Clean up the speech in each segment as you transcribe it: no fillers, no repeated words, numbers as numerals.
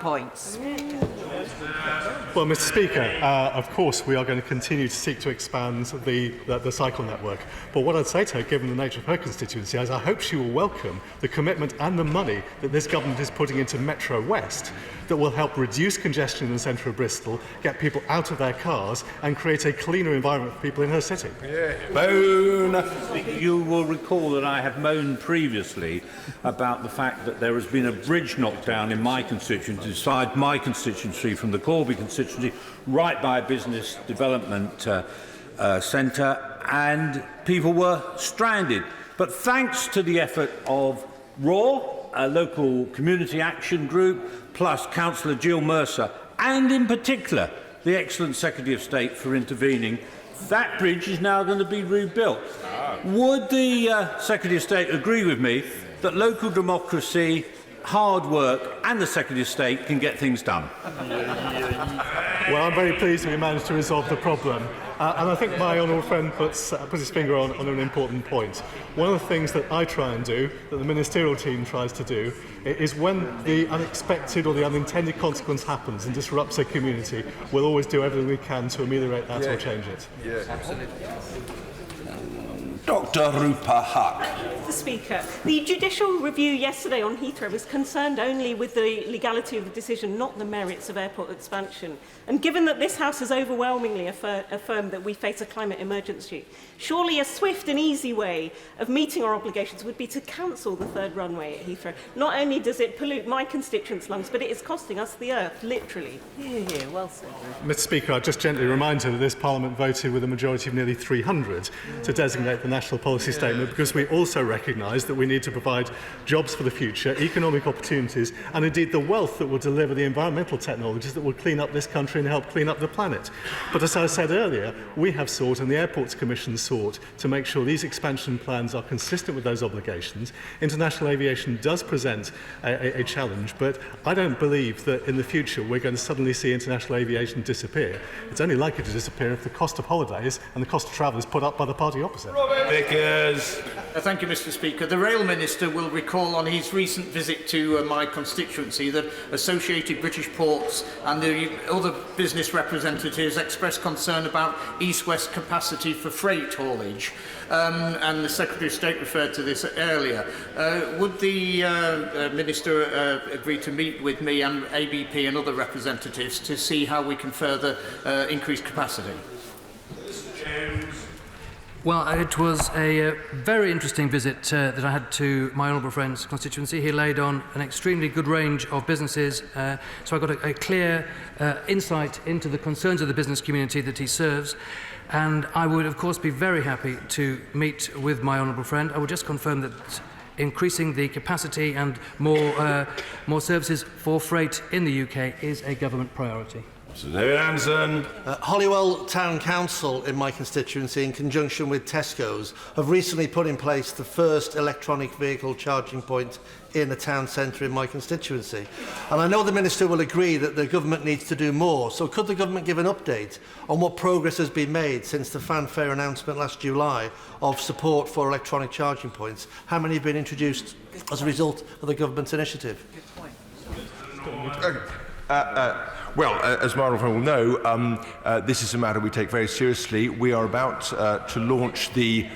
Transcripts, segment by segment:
points. Well, Mr. Speaker, of course we are going to continue to seek to expand the cycle network. But what I'd say to her, given the nature of her constituency, is I hope she will welcome the commitment and the money that this government is putting into Metro West that will help reduce congestion in the centre of Bristol, get people out of their cars and create a cleaner environment for people in her city. Moan. You will recall that I have moaned previously about the fact that there has been a bridge knocked down in my constituency, inside my constituency, from the Corby constituency, right by a business development centre, and people were stranded. But thanks to the effort of RAW, a local community action group, plus Councillor Jill Mercer, and in particular the excellent Secretary of State for intervening, that bridge is now going to be rebuilt. Would the Secretary of State agree with me that local democracy, hard work and the Secretary of State can get things done? Well, I'm very pleased that we managed to resolve the problem. And I think my honourable friend puts his finger on an important point. One of the things that I try and do, that the ministerial team tries to do, is when the unexpected or the unintended consequence happens and disrupts a community, we'll always do everything we can to ameliorate that or change it. Yeah, absolutely. Dr. Rupa Huck. Mr. Speaker, the judicial review yesterday on Heathrow was concerned only with the legality of the decision, not the merits of airport expansion. And given that this House has overwhelmingly affirmed that we face a climate emergency, surely a swift and easy way of meeting our obligations would be to cancel the third runway at Heathrow. Not only does it pollute my constituents' lungs, but it is costing us the earth, literally. Yeah, well said. Mr. Speaker, I just gently remind her that this Parliament voted with a majority of nearly 300 to designate the National Policy Statement, because we also recognise that we need to provide jobs for the future, economic opportunities, and indeed the wealth that will deliver the environmental technologies that will clean up this country and help clean up the planet. But as I said earlier, we have sought, and the Airports Commission sought, to make sure these expansion plans are consistent with those obligations. International aviation does present a challenge, but I don't believe that in the future we're going to suddenly see international aviation disappear. It's only likely to disappear if the cost of holidays and the cost of travel is put up by the party opposite. Thank you, Mr. Speaker. The Rail Minister will recall on his recent visit to my constituency that Associated British Ports and the other business representatives expressed concern about east-west capacity for freight haulage, and the Secretary of State referred to this earlier. Would the Minister agree to meet with me and ABP and other representatives to see how we can further increase capacity? Well, it was a very interesting visit that I had to my honourable friend's constituency. He laid on an extremely good range of businesses, so I got a clear insight into the concerns of the business community that he serves. And I would, of course, be very happy to meet with my honourable friend. I would just confirm that increasing the capacity and more services for freight in the UK is a government priority. Holywell Town Council in my constituency, in conjunction with Tesco's, have recently put in place the first electronic vehicle charging point in a town centre in my constituency. And I know the Minister will agree that the government needs to do more, so could the government give an update on what progress has been made since the fanfare announcement last July of support for electronic charging points? How many have been introduced as a result of the government's initiative? Well, as my honourable friend will know, this is a matter we take very seriously. We are about to launch the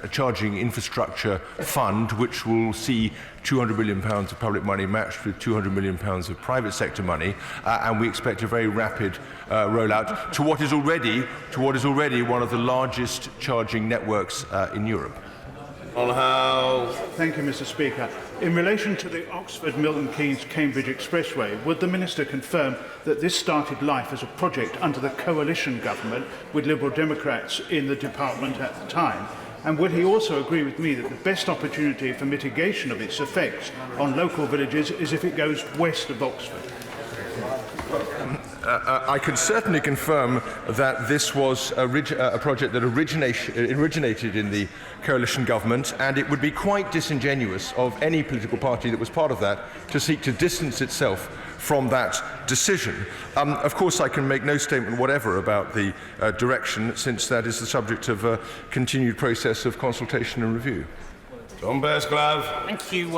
charging infrastructure fund, which will see £200 million of public money matched with £200 million of private sector money, and we expect a very rapid rollout to what is already one of the largest charging networks in Europe. Thank you, Mr. Speaker. In relation to the Oxford, Milton Keynes, Cambridge Expressway, would the Minister confirm that this started life as a project under the coalition government with Liberal Democrats in the department at the time? And would he also agree with me that the best opportunity for mitigation of its effects on local villages is if it goes west of Oxford? I can certainly confirm that this was a project that originated in the coalition government, and it would be quite disingenuous of any political party that was part of that to seek to distance itself from that decision. Of course, I can make no statement whatever about the direction, since that is the subject of a continued process of consultation and review. John Bearsclave. Thank you,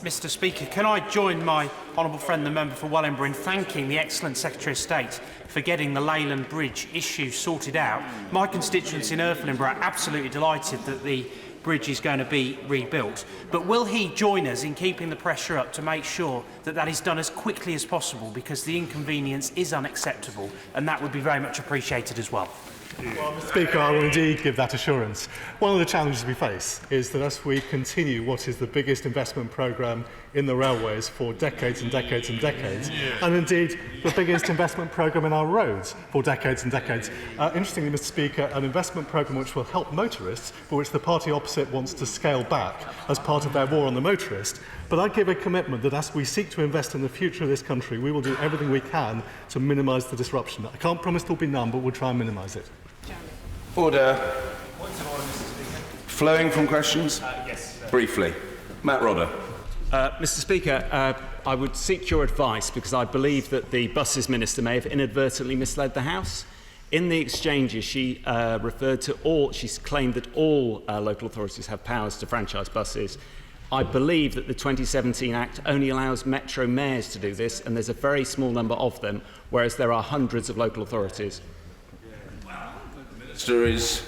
Mr Speaker, can I join my honourable friend, the member for Wellingborough, in thanking the excellent Secretary of State for getting the Leyland Bridge issue sorted out. My constituents in Erflenborough are absolutely delighted that the bridge is going to be rebuilt. But will he join us in keeping the pressure up to make sure that that is done as quickly as possible, because the inconvenience is unacceptable, and that would be very much appreciated as well? Well, Mr Speaker, I will indeed give that assurance. One of the challenges we face is that as we continue what is the biggest investment programme in the railways for decades and decades and decades, and indeed the biggest investment programme in our roads for decades and decades. Interestingly, Mr Speaker, an investment programme which will help motorists, but which the party opposite wants to scale back as part of their war on the motorist. But I give a commitment that as we seek to invest in the future of this country, we will do everything we can to minimise the disruption. I can't promise there will be none, but we'll try and minimise it. Order. Flowing from questions? Yes. Briefly. Matt Rodder. Mr Speaker, I would seek your advice because I believe that the Buses Minister may have inadvertently misled the House. In the exchanges, she she's claimed that all local authorities have powers to franchise buses. I believe that the 2017 Act only allows metro mayors to do this, and there's a very small number of them, whereas there are hundreds of local authorities. The Minister is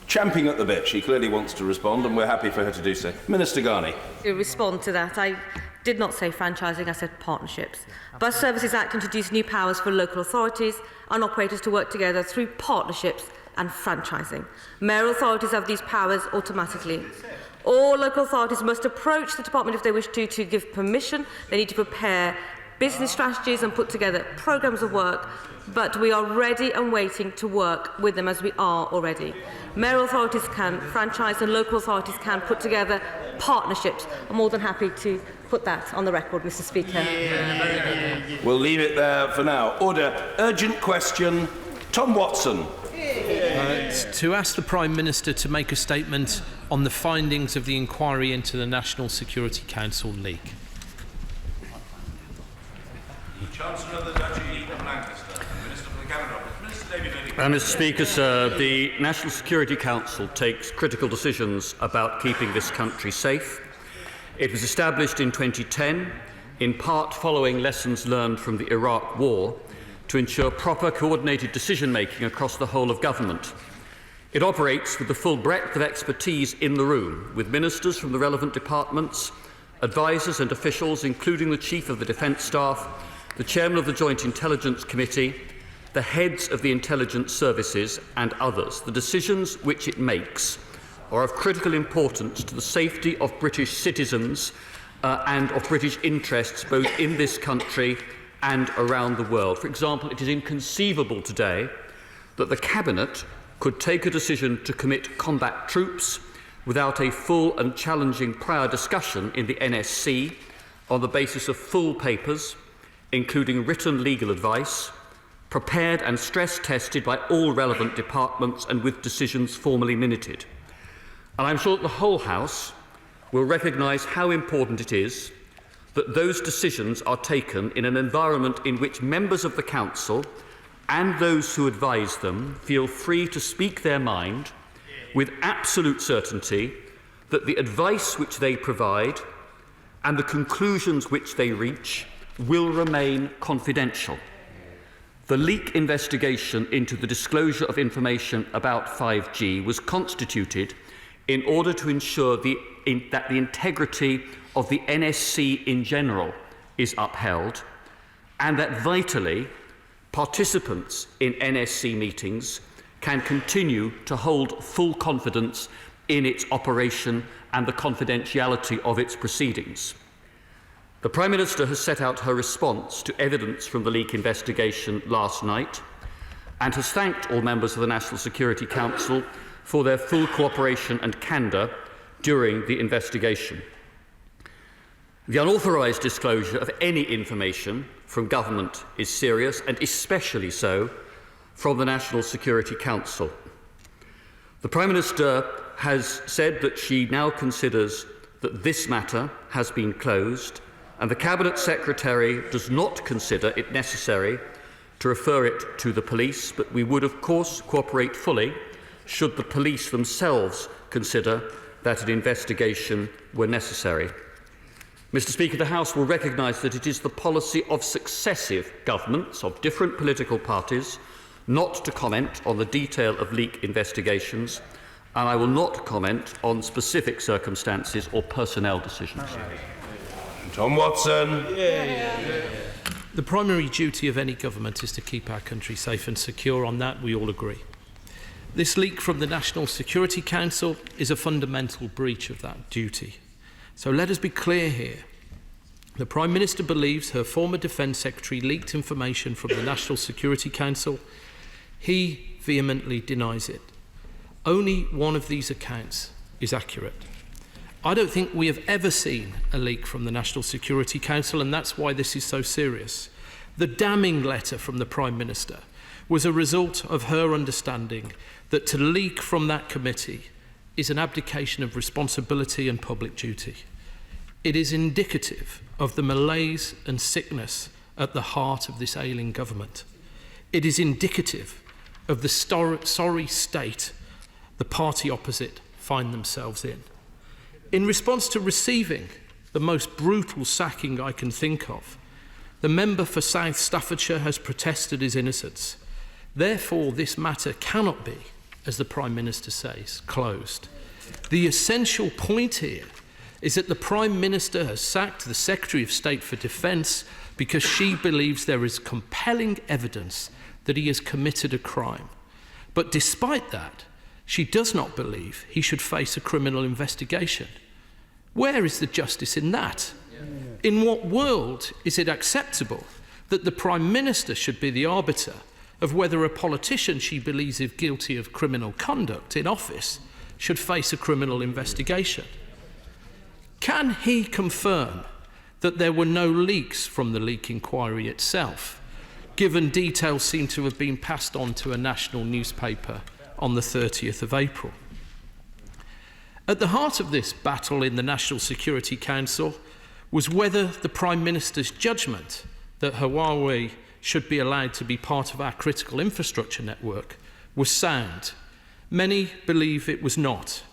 champing at the bit. She clearly wants to respond, and we're happy for her to do so. Minister Ghani. To respond to that, I did not say franchising, I said partnerships. Bus Services Act introduced new powers for local authorities and operators to work together through partnerships and franchising. Mayoral authorities have these powers automatically. All local authorities must approach the department if they wish to give permission. They need to prepare business strategies and put together programmes of work, but we are ready and waiting to work with them as we are already. Mayoral authorities can franchise and local authorities can put together partnerships. I'm more than happy to put that on the record, Mr Speaker. We'll leave it there for now. Order. Urgent question. Tom Watson. To ask the Prime Minister to make a statement on the findings of the inquiry into the National Security Council leak. Chancellor of the Duchy of Lancaster, Minister for the Cabinet Office. Minister David Lilly. Mr Speaker, sir, the National Security Council takes critical decisions about keeping this country safe. It was established in 2010, in part following lessons learned from the Iraq War, to ensure proper coordinated decision-making across the whole of government. It operates with the full breadth of expertise in the room, with ministers from the relevant departments, advisers and officials, including the Chief of the Defence Staff, the Chairman of the Joint Intelligence Committee, the heads of the intelligence services and others. The decisions which it makes are of critical importance to the safety of British citizens and of British interests both in this country and around the world. For example, it is inconceivable today that the Cabinet could take a decision to commit combat troops without a full and challenging prior discussion in the NSC on the basis of full papers, including written legal advice, prepared and stress-tested by all relevant departments and with decisions formally minuted. And I'm sure that the whole House will recognise how important it is that those decisions are taken in an environment in which members of the Council and those who advise them feel free to speak their mind with absolute certainty that the advice which they provide and the conclusions which they reach will remain confidential. The leak investigation into the disclosure of information about 5G was constituted in order to ensure that the integrity of the NSC in general is upheld, and that vitally, participants in NSC meetings can continue to hold full confidence in its operation and the confidentiality of its proceedings. The Prime Minister has set out her response to evidence from the leak investigation last night and has thanked all members of the National Security Council for their full cooperation and candour during the investigation. The unauthorised disclosure of any information from government is serious, and especially so from the National Security Council. The Prime Minister has said that she now considers that this matter has been closed, and the Cabinet Secretary does not consider it necessary to refer it to the police, but we would of course cooperate fully should the police themselves consider that an investigation were necessary. Mr. Speaker, the House will recognise that it is the policy of successive governments of different political parties not to comment on the detail of leak investigations, and I will not comment on specific circumstances or personnel decisions. Tom Watson. The primary duty of any government is to keep our country safe and secure. On that, we all agree. This leak from the National Security Council is a fundamental breach of that duty. So let us be clear here. The Prime Minister believes her former Defence Secretary leaked information from the National Security Council. He vehemently denies it. Only one of these accounts is accurate. I don't think we have ever seen a leak from the National Security Council, and that's why this is so serious. The damning letter from the Prime Minister was a result of her understanding that to leak from that committee is an abdication of responsibility and public duty. It is indicative of the malaise and sickness at the heart of this ailing government. It is indicative of the sorry state the party opposite find themselves in. In response to receiving the most brutal sacking I can think of, the member for South Staffordshire has protested his innocence. Therefore, this matter cannot be, as the Prime Minister says, closed. The essential point here is that the Prime Minister has sacked the Secretary of State for Defence because she believes there is compelling evidence that he has committed a crime. But despite that, she does not believe he should face a criminal investigation. Where is the justice in that? In what world is it acceptable that the Prime Minister should be the arbiter of whether a politician she believes is guilty of criminal conduct in office should face a criminal investigation? Can he confirm that there were no leaks from the leak inquiry itself, given details seem to have been passed on to a national newspaper on the 30th of April? At the heart of this battle in the National Security Council was whether the Prime Minister's judgment that Huawei should be allowed to be part of our critical infrastructure network was sound. Many believe it was not.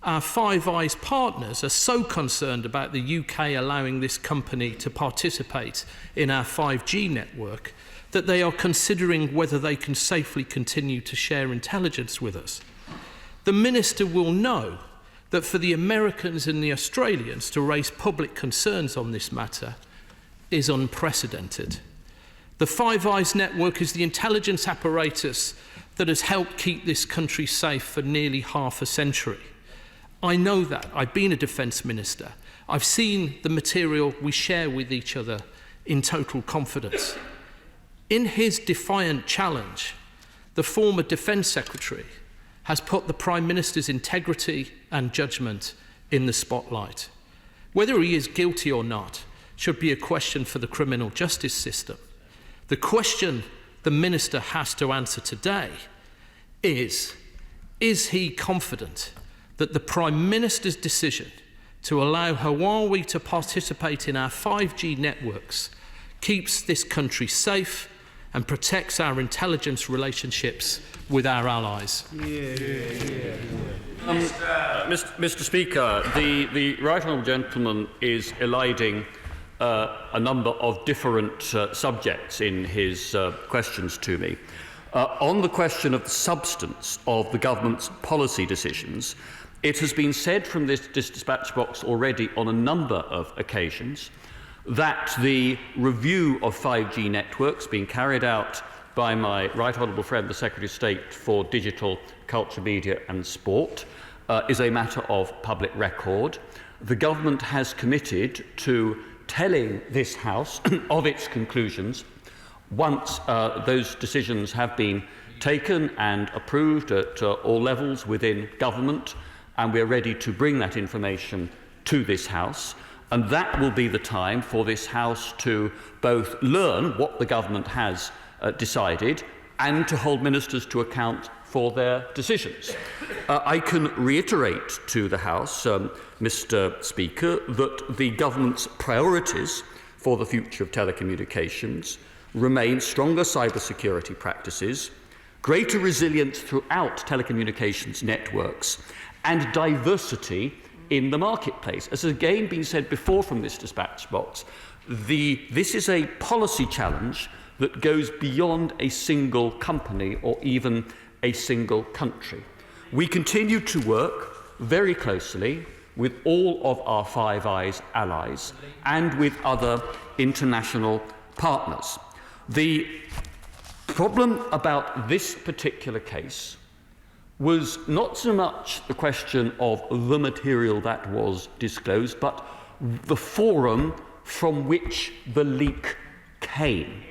Our Five Eyes partners are so concerned about the UK allowing this company to participate in our 5G network that they are considering whether they can safely continue to share intelligence with us. The Minister will know that for the Americans and the Australians to raise public concerns on this matter is unprecedented. The Five Eyes network is the intelligence apparatus that has helped keep this country safe for nearly half a century. I know that. I've been a defence minister. I've seen the material we share with each other in total confidence. In his defiant challenge, the former Defence Secretary has put the Prime Minister's integrity and judgment in the spotlight. Whether he is guilty or not should be a question for the criminal justice system. The question the Minister has to answer today is he confident that the Prime Minister's decision to allow Huawei to participate in our 5G networks keeps this country safe and protects our intelligence relationships with our allies? Mr. Speaker, the right honourable gentleman is eliding a number of different subjects in his questions to me. On the question of the substance of the government's policy decisions, it has been said from this dispatch box already on a number of occasions that the review of 5G networks being carried out by my right honourable friend, the Secretary of State for Digital, Culture, Media and Sport, is a matter of public record. The government has committed to telling this House of its conclusions once those decisions have been taken and approved at all levels within government, and we are ready to bring that information to this House. And that will be the time for this House to both learn what the government has decided and to hold ministers to account for their decisions. I can reiterate to the House, Mr. Speaker, that the government's priorities for the future of telecommunications remain stronger cybersecurity practices, greater resilience throughout telecommunications networks, and diversity in the marketplace. As has again been said before from this dispatch box, this is a policy challenge that goes beyond a single company or even a single country. We continue to work very closely with all of our Five Eyes allies and with other international partners. The problem about this particular case was not so much the question of the material that was disclosed, but the forum from which the leak came.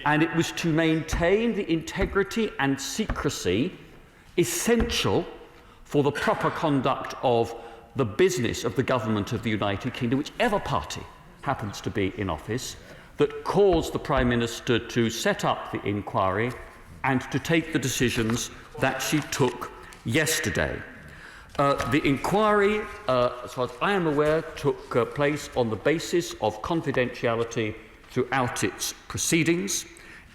And it was to maintain the integrity and secrecy essential for the proper conduct of the business of the government of the United Kingdom, whichever party happens to be in office, that caused the Prime Minister to set up the inquiry and to take the decisions that she took yesterday. The inquiry, as far as I am aware, took place on the basis of confidentiality throughout its proceedings.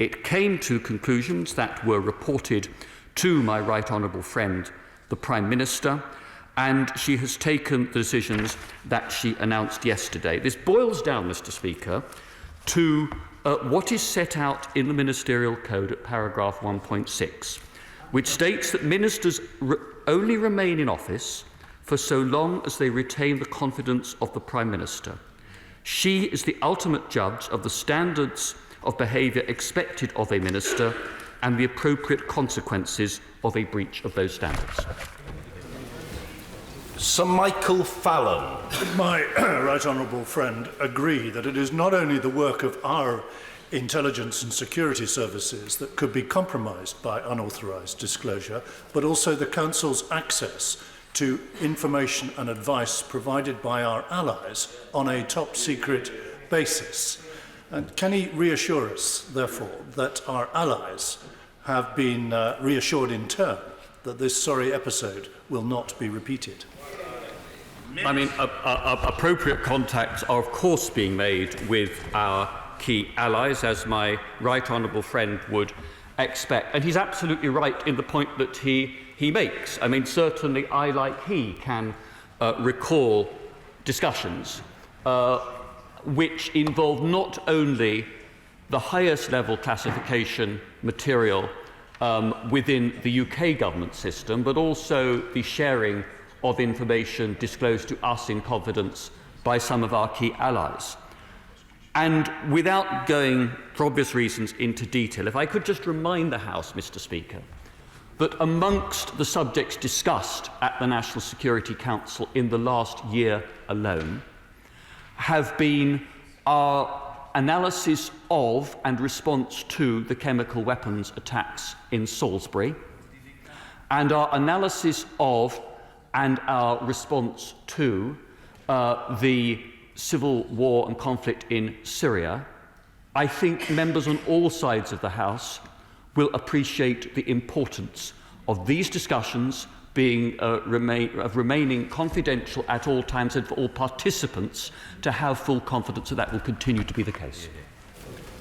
It came to conclusions that were reported to my right honourable friend, the Prime Minister, and she has taken the decisions that she announced yesterday. This boils down, Mr. Speaker, to what is set out in the Ministerial Code at paragraph 1.6, which states that ministers only remain in office for so long as they retain the confidence of the Prime Minister. She is the ultimate judge of the standards of behaviour expected of a minister and the appropriate consequences of a breach of those standards. Sir Michael Fallon. My right honourable friend agree that it is not only the work of our intelligence and security services that could be compromised by unauthorised disclosure, but also the Council's access to information and advice provided by our allies on a top-secret basis. And can he reassure us, therefore, that our allies have been reassured in turn that this sorry episode will not be repeated? I mean, appropriate contacts are, of course, being made with our key allies, as my right honourable friend would expect. And he's absolutely right in the point that he makes. I mean, certainly I, like he, can recall discussions which involve not only the highest level classification material within the UK government system, but also the sharing of information disclosed to us in confidence by some of our key allies. And without going, for obvious reasons, into detail, if I could just remind the House, Mr. Speaker, that amongst the subjects discussed at the National Security Council in the last year alone have been our analysis of and response to the chemical weapons attacks in Salisbury, and our analysis of and our response to the civil war and conflict in Syria. I think members on all sides of the House will appreciate the importance of these discussions being remaining confidential at all times, and for all participants to have full confidence that that will continue to be the case.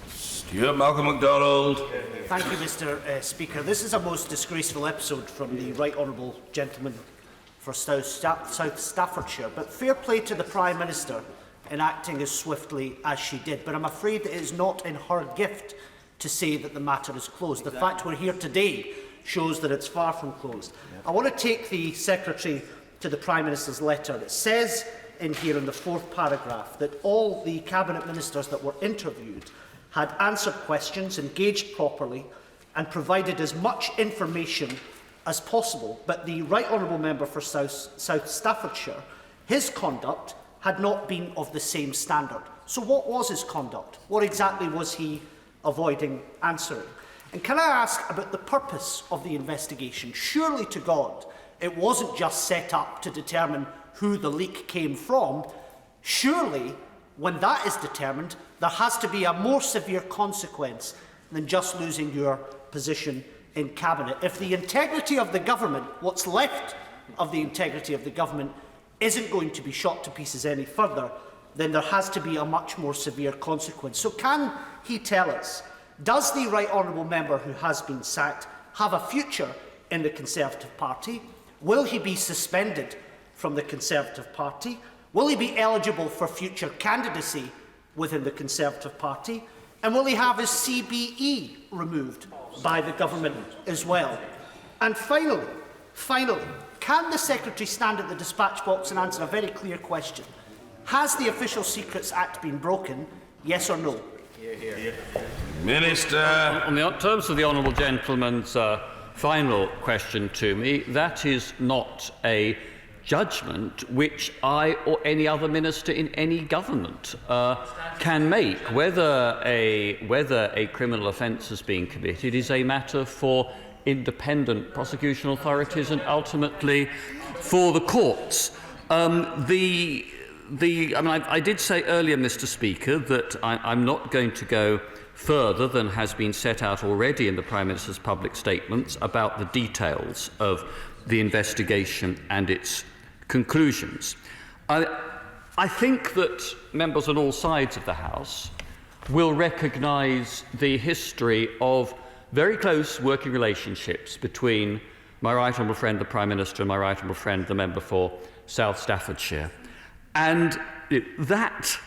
Stuart Malcolm MacDonald. Thank you, Mr. Speaker. This is a most disgraceful episode from the Right Honourable Gentleman for South Staffordshire, but fair play to the Prime Minister in acting as swiftly as she did. But I'm afraid it is not in her gift to say that the matter is closed. The fact we're here today shows that it's far from closed. I want to take the Secretary to the Prime Minister's letter. It says in here in the 4th paragraph that all the Cabinet Ministers that were interviewed had answered questions, engaged properly and provided as much information as possible, but the Right Honourable Member for South Staffordshire, his conduct had not been of the same standard. So what was his conduct? What exactly was he avoiding answering? And can I ask about the purpose of the investigation? Surely to God, it wasn't just set up to determine who the leak came from. Surely, when that is determined, there has to be a more severe consequence than just losing your position in Cabinet. If the integrity of the government, what's left of the integrity of the government, isn't going to be shot to pieces any further, then there has to be a much more severe consequence. So can he tell us, does the Right Honourable Member who has been sacked have a future in the Conservative Party? Will he be suspended from the Conservative Party? Will he be eligible for future candidacy within the Conservative Party? And will he have his CBE removed by the government as well? And finally, can the Secretary stand at the dispatch box and answer a very clear question? Has the Official Secrets Act been broken? Yes or no? Minister. On the terms of the honourable gentleman's final question to me, that is not a judgment which I or any other minister in any government can make. Whether a criminal offence has been committed is a matter for independent prosecution authorities and ultimately for the courts. I did say earlier, Mr. Speaker, that I'm not going to go further than has been set out already in the Prime Minister's public statements about the details of the investigation and its conclusions. I think that members on all sides of the House will recognise the history of very close working relationships between my right honourable friend the Prime Minister and my right honourable friend the member for South Staffordshire. And that,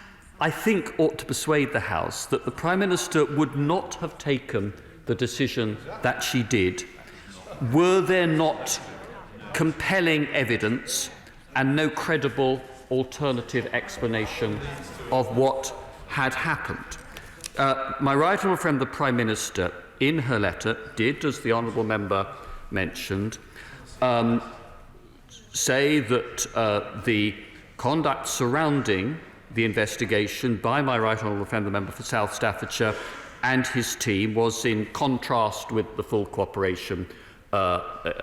I think, ought to persuade the House that the Prime Minister would not have taken the decision that she did were there not compelling evidence and no credible alternative explanation of what had happened. My right honourable friend the Prime Minister, in her letter, did, as the honourable member mentioned, say that the conduct surrounding the investigation by my right honourable friend the member for South Staffordshire and his team was in contrast with the full cooperation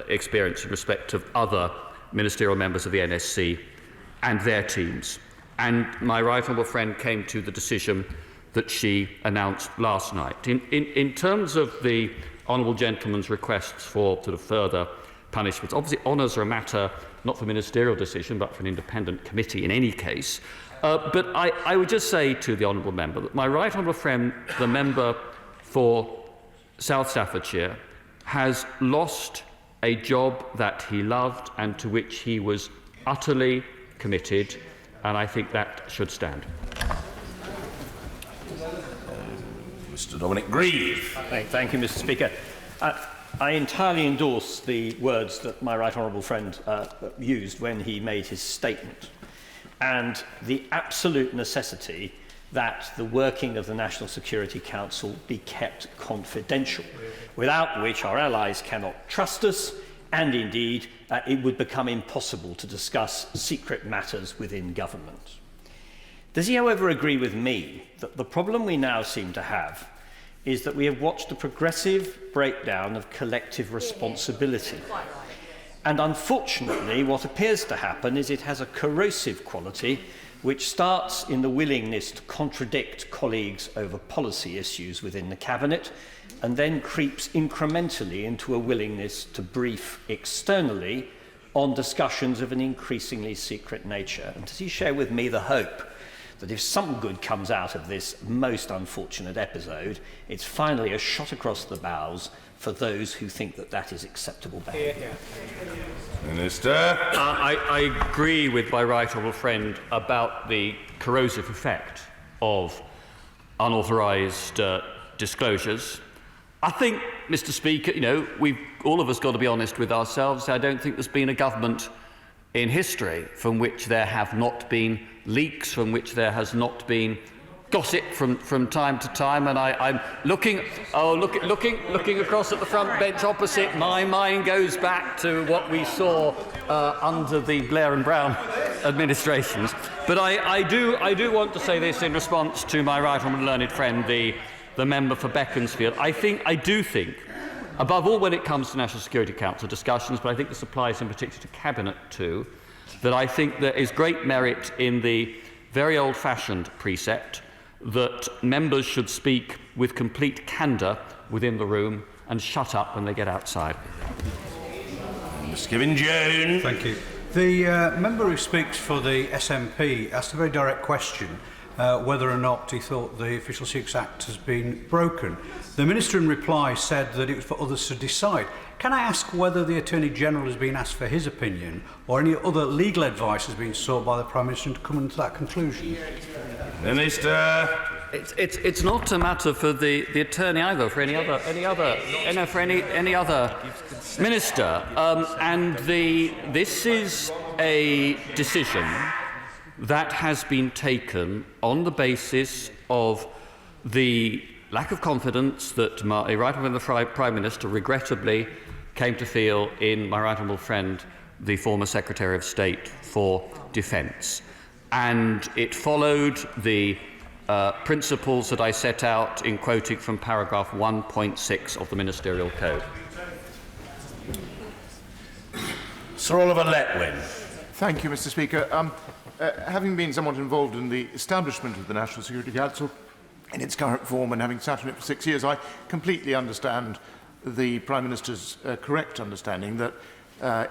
experience in respect of other ministerial members of the NSC and their teams. And my right honourable friend came to the decision that she announced last night. In terms of the honourable gentleman's requests for sort of further punishments, obviously honours are a matter not for ministerial decision but for an independent committee in any case. But I would just say to the honourable member that my right honourable friend, the member for South Staffordshire, has lost a job that he loved and to which he was utterly committed, and I think that should stand. Mr. Dominic Grieve. Thank you, Mr. Speaker. I entirely endorse the words that my right honourable friend used when he made his statement, and the absolute necessity that the working of the National Security Council be kept confidential, without which our allies cannot trust us, and indeed it would become impossible to discuss secret matters within government. Does he, however, agree with me that the problem we now seem to have is that we have watched a progressive breakdown of collective responsibility? And unfortunately, what appears to happen is it has a corrosive quality which starts in the willingness to contradict colleagues over policy issues within the Cabinet and then creeps incrementally into a willingness to brief externally on discussions of an increasingly secret nature. And does he share with me the hope that if some good comes out of this most unfortunate episode, it's finally a shot across the bows for those who think that that is acceptable behaviour? Minister. I agree with my right honourable friend about the corrosive effect of unauthorised disclosures. I think, Mr. Speaker, we've all of us got to be honest with ourselves. I don't think there's been a government in history from which there have not been leaks, from which there has not been gossip from time to time, and I'm looking across at the front bench opposite. My mind goes back to what we saw under the Blair and Brown administrations. But I do want to say this in response to my right honourable learned friend, the member for Beaconsfield. I do think, above all when it comes to National Security Council discussions, but I think this applies in particular to Cabinet too, that I think there is great merit in the very old-fashioned precept that members should speak with complete candour within the room and shut up when they get outside. Mr. Kevin Jones. Thank you. The member who speaks for the SNP asked a very direct question whether or not he thought the Official Secrets Act has been broken. The Minister in reply said that it was for others to decide. Can I ask whether the Attorney-General has been asked for his opinion or any other legal advice has been sought by the Prime Minister to come to that conclusion? Minister. It's not a matter for the attorney either, for any other minister. This is a decision that has been taken on the basis of the lack of confidence that my right honourable Prime Minister regrettably came to feel in my right honourable friend, the former Secretary of State for Defence, and it followed the principles that I set out in quoting from paragraph 1.6 of the Ministerial Code. Sir Oliver Letwin. Thank you, Mr. Speaker. Having been somewhat involved in the establishment of the National Security Council in its current form and having sat on it for 6 years, I completely understand the Prime Minister's correct understanding that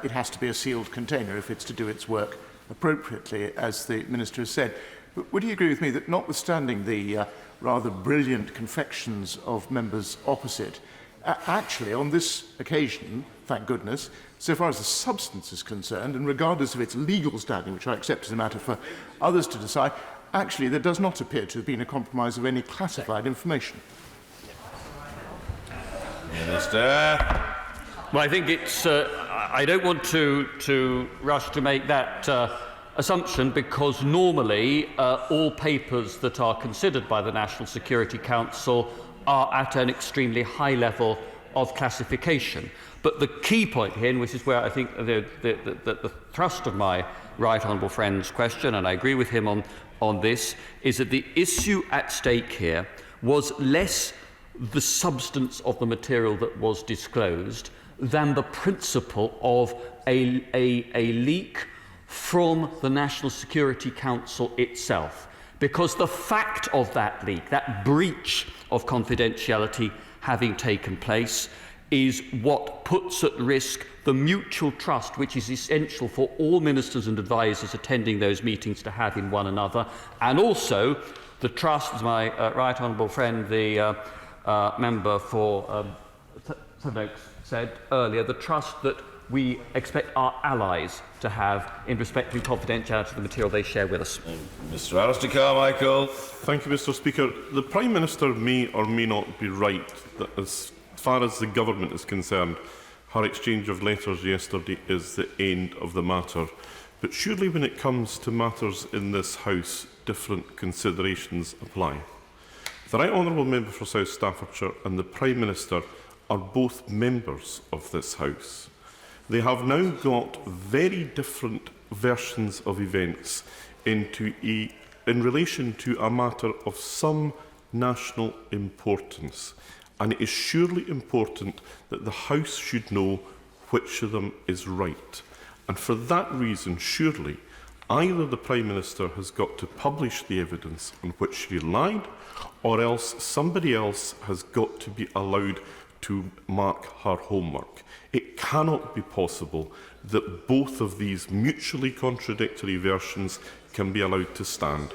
it has to be a sealed container if it's to do its work appropriately, as the Minister has said. But would he agree with me that, notwithstanding the rather brilliant confections of members opposite, actually on this occasion, thank goodness, so far as the substance is concerned, and regardless of its legal standing, which I accept as a matter for others to decide, actually there does not appear to have been a compromise of any classified information? Minister. Well, I think it's. I don't want to rush to make that assumption, because normally all papers that are considered by the National Security Council are at an extremely high level of classification. But the key point here, and which is where I think the thrust of my right honourable friend's question, and I agree with him on this, is that the issue at stake here was less the substance of the material that was disclosed than the principle of a leak from the National Security Council itself. Because the fact of that leak, that breach of confidentiality having taken place, is what puts at risk the mutual trust which is essential for all ministers and advisers attending those meetings to have in one another, and also the trust, as my right honourable friend, the member for St Oaks said earlier, the trust that we expect our allies to have in respect to confidentiality of the material they share with us. Mr Alistair Carmichael. Thank you, Mr Speaker. The Prime Minister may or may not be right that as far as the government is concerned, her exchange of letters yesterday is the end of the matter. But surely when it comes to matters in this House, different considerations apply. The Right Honourable Member for South Staffordshire and the Prime Minister are both members of this House. They have now got very different versions of events in relation to a matter of some national importance. And it is surely important that the House should know which of them is right. And for that reason, surely, either the Prime Minister has got to publish the evidence on which she lied, or else somebody else has got to be allowed to mark her homework. It cannot be possible that both of these mutually contradictory versions can be allowed to stand.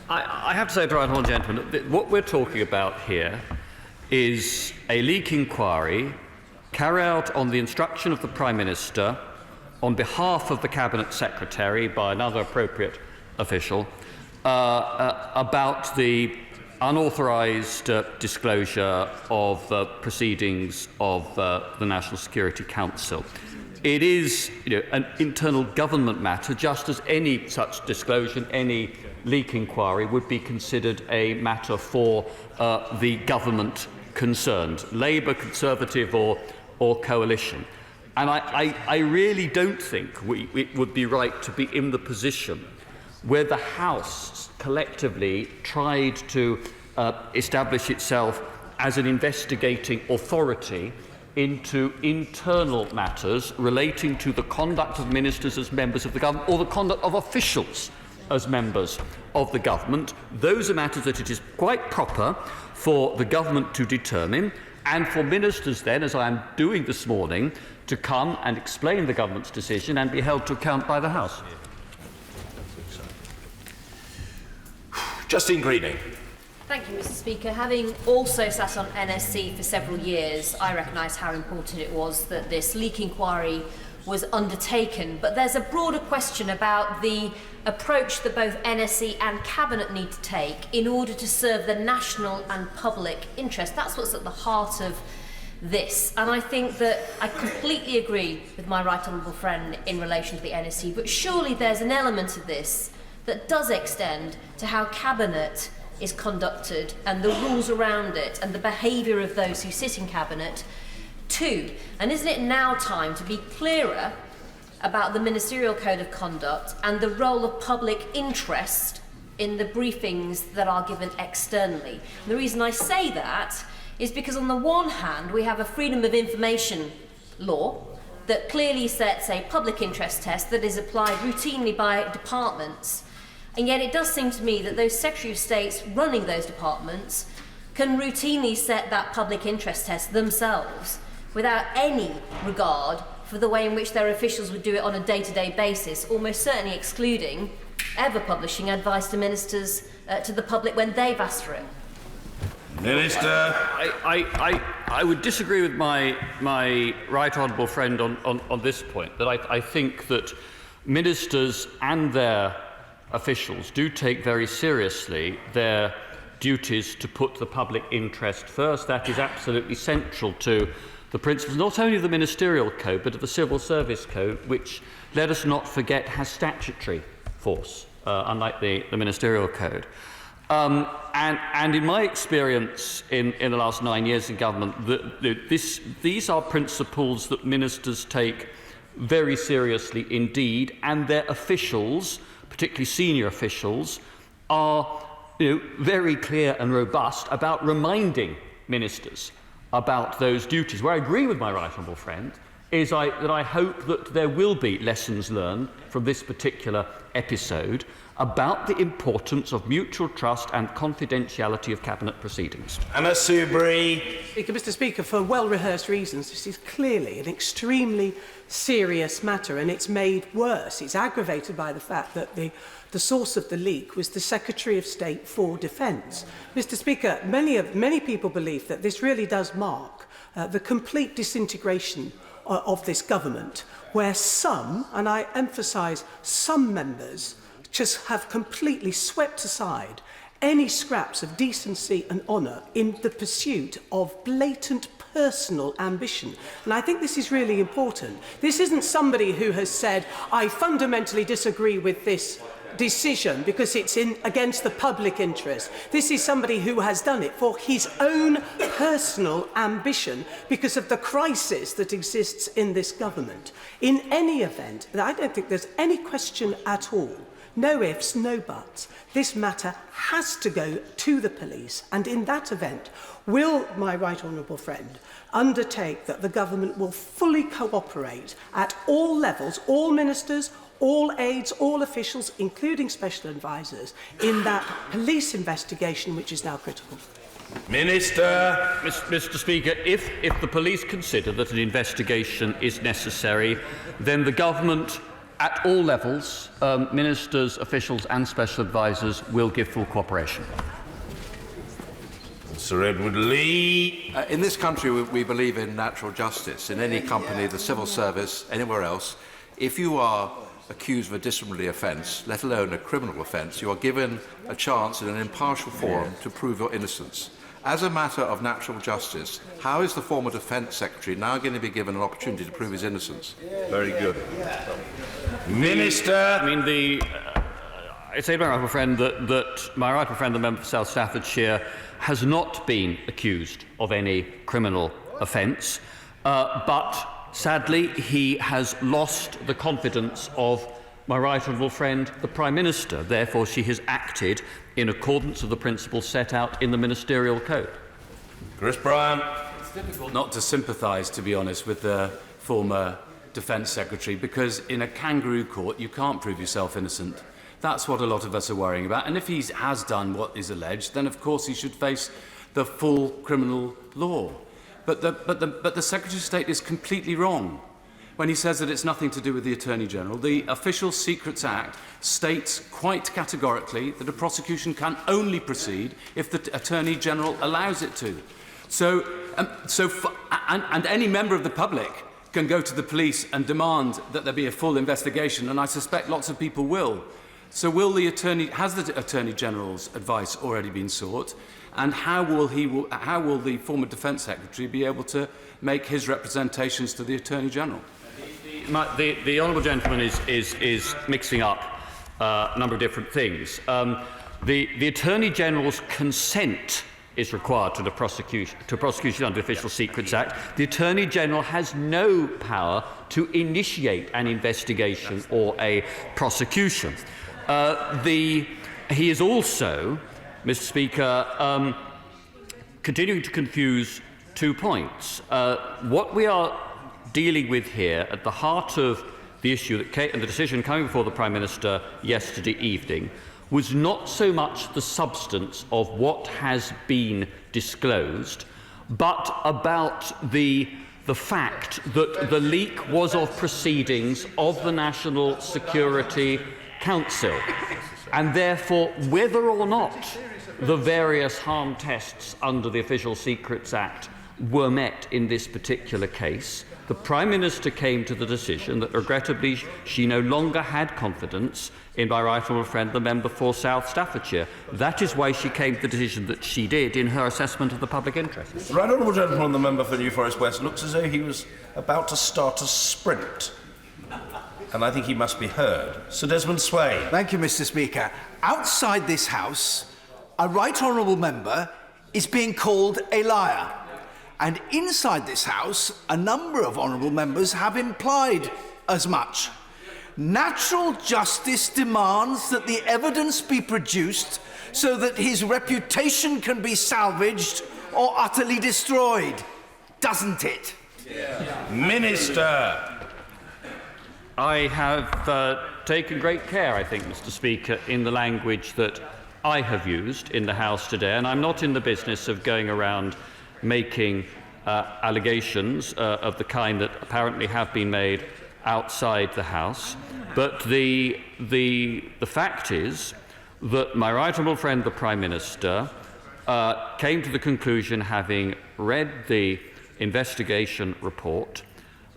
I have to say to the right honourable gentleman that what we're talking about here is a leak inquiry carried out on the instruction of the Prime Minister on behalf of the Cabinet Secretary by another appropriate official about the unauthorised disclosure of proceedings of the National Security Council. It is an internal government matter, just as any such disclosure, any leak inquiry would be considered a matter for the government concerned, Labour, Conservative or Coalition. And I really don't think it would be right to be in the position where the House collectively tried to establish itself as an investigating authority into internal matters relating to the conduct of ministers as members of the government or the conduct of officials as members of the government. Those are matters that it is quite proper for the government to determine, and for ministers then, as I am doing this morning, to come and explain the government's decision and be held to account by the House. Justine Greening. Thank you, Mr. Speaker. Having also sat on NSC for several years, I recognise how important it was that this leak inquiry was undertaken. But there's a broader question about the approach that both NSC and Cabinet need to take in order to serve the national and public interest. That's what's at the heart of this. And I think that I completely agree with my right honourable friend in relation to the NSC, but surely there's an element of this that does extend to how Cabinet is conducted and the rules around it and the behaviour of those who sit in Cabinet too. And isn't it now time to be clearer about the Ministerial Code of Conduct and the role of public interest in the briefings that are given externally? And the reason I say that is because on the one hand we have a freedom of information law that clearly sets a public interest test that is applied routinely by departments. And yet it does seem to me that those Secretary of States running those departments can routinely set that public interest test themselves without any regard for the way in which their officials would do it on a day-to-day basis, almost certainly excluding ever publishing advice to ministers to the public when they've asked for it. Minister. I would disagree with my right honourable friend on this point, that I think that ministers and their officials do take very seriously their duties to put the public interest first. That is absolutely central to the principles not only of the Ministerial Code but of the Civil Service Code, which, let us not forget, has statutory force, unlike the Ministerial Code. And in my experience in the last 9 years in government, these are principles that ministers take very seriously indeed, and their officials, particularly senior officials, are very clear and robust about reminding ministers about those duties. Where I agree with my right honourable friend is that I hope that there will be lessons learned from this particular episode about the importance of mutual trust and confidentiality of Cabinet proceedings. Anna Soubry. Mr. Speaker, for well-rehearsed reasons, this is clearly an extremely serious matter, and it's made worse. It's aggravated by the fact that the source of the leak was the Secretary of State for Defence. Mr. Speaker, many people believe that this really does mark the complete disintegration of this government, where some, and I emphasise some members, just have completely swept aside any scraps of decency and honour in the pursuit of blatant personal ambition. And I think this is really important. This isn't somebody who has said, I fundamentally disagree with this decision because it's against the public interest. This is somebody who has done it for his own personal ambition because of the crisis that exists in this government. In any event, I don't think there's any question at all, no ifs, no buts. This matter has to go to the police, and in that event, will my right honourable friend undertake that the government will fully cooperate at all levels, all ministers, all aides, all officials, including special advisers, in that police investigation which is now critical? Minister. Mr. Speaker, if the police consider that an investigation is necessary, then the government at all levels, ministers, officials and special advisers will give full cooperation. Sir Edward Lee. In this country, we believe in natural justice. In any company, the civil service, anywhere else, if you are accused of a disciplinary offence, let alone a criminal offence, you are given a chance in an impartial forum to prove your innocence. As a matter of natural justice, how is the former Defence Secretary now going to be given an opportunity to prove his innocence? Very good. Minister. I mean, I say to my right friend that my right friend, the member for South Staffordshire, has not been accused of any criminal offence, but sadly he has lost the confidence of my right honourable friend, the Prime Minister. Therefore, she has acted in accordance with the principles set out in the Ministerial Code. Chris Bryan. It's difficult not to sympathise, to be honest, with the former Defence Secretary, because in a kangaroo court you can't prove yourself innocent. That's what a lot of us are worrying about. And if he has done what is alleged, then of course he should face the full criminal law. But the Secretary of State is completely wrong when he says that it's nothing to do with the Attorney General. The Official Secrets Act states quite categorically that a prosecution can only proceed if the Attorney General allows it to. And any member of the public can go to the police and demand that there be a full investigation, and I suspect lots of people will. So has the Attorney General's advice already been sought? And how will the former Defence Secretary be able to make his representations to the Attorney General? The honourable gentleman is mixing up a number of different things. The Attorney General's consent is required to prosecution under the Official Secrets Act. The Attorney General has no power to initiate an investigation or a prosecution. He is also, Mr. Speaker, continuing to confuse 2 points. What we are dealing with here, at the heart of the issue and the decision coming before the Prime Minister yesterday evening, was not so much the substance of what has been disclosed, but about the fact that the leak was of proceedings of the National Security Council, and therefore whether or not the various harm tests under the Official Secrets Act were met in this particular case. The Prime Minister came to the decision that regrettably she no longer had confidence in my right honourable friend, the member for South Staffordshire. That is why she came to the decision that she did in her assessment of the public interest. The right honourable gentleman, the member for New Forest West, looks as though he was about to start a sprint. And I think he must be heard. Sir Desmond Swayne. Thank you, Mr. Speaker. Outside this House, a right honourable member is being called a liar. And inside this House, a number of honourable members have implied as much. Natural justice demands that the evidence be produced so that his reputation can be salvaged or utterly destroyed, doesn't it? Yeah. Minister! I have taken great care, I think, Mr. Speaker, in the language that I have used in the House today, and I'm not in the business of going around making allegations of the kind that apparently have been made outside the House. But the fact is that my right honourable friend, the Prime Minister, came to the conclusion, having read the investigation report,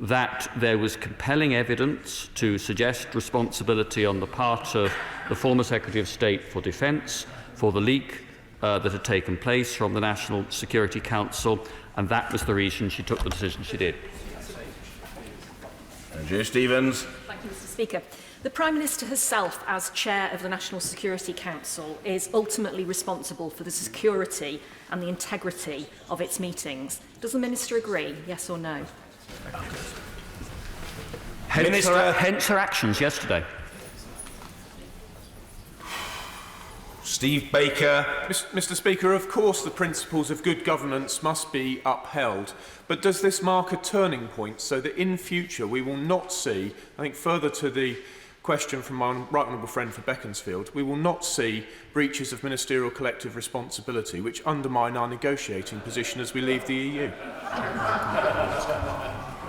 that there was compelling evidence to suggest responsibility on the part of the former Secretary of State for Defence for the leak that had taken place from the National Security Council, and that was the reason she took the decision she did. Joe Stevens. Thank you, Mr. Speaker. The Prime Minister herself, as Chair of the National Security Council, is ultimately responsible for the security and the integrity of its meetings. Does the Minister agree, yes or no? Hence her actions yesterday. Steve Baker. Mr. Speaker, of course the principles of good governance must be upheld, but does this mark a turning point so that in future we will not see, I think further to the question from my right honourable friend for Beaconsfield, we will not see breaches of ministerial collective responsibility which undermine our negotiating position as we leave the EU?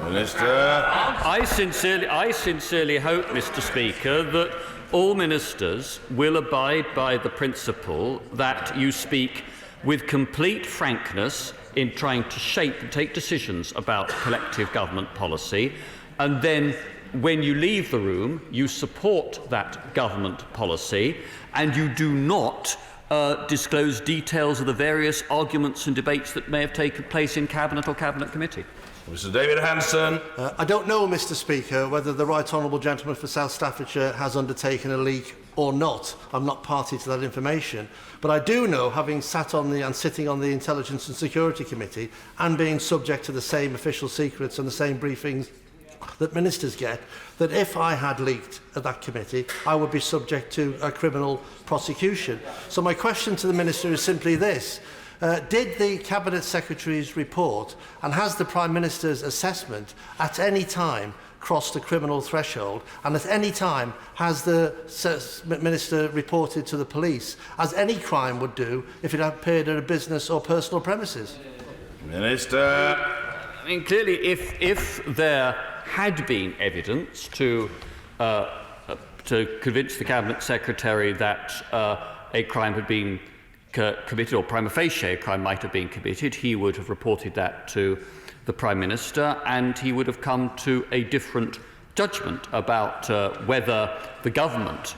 Minister. I sincerely hope, Mr. Speaker, that all ministers will abide by the principle that you speak with complete frankness in trying to shape and take decisions about collective government policy, and then when you leave the room, you support that government policy and you do not disclose details of the various arguments and debates that may have taken place in Cabinet or Cabinet Committee. Mr. David Hanson. I don't know, Mr. Speaker, whether the right honourable gentleman for South Staffordshire has undertaken a leak or not. I'm not party to that information. But I do know, having sat on and sitting on the Intelligence and Security Committee and being subject to the same official secrets and the same briefings that ministers get, that if I had leaked at that committee, I would be subject to a criminal prosecution. So my question to the Minister is simply this. Did the Cabinet Secretary's report and has the Prime Minister's assessment at any time crossed the criminal threshold, and at any time has the Minister reported to the police, as any crime would do if it appeared at a business or personal premises? Minister. I mean, clearly, if there had been evidence to convince the Cabinet Secretary that a crime had been committed, or prima facie a crime might have been committed, he would have reported that to the Prime Minister, and he would have come to a different judgment about whether the government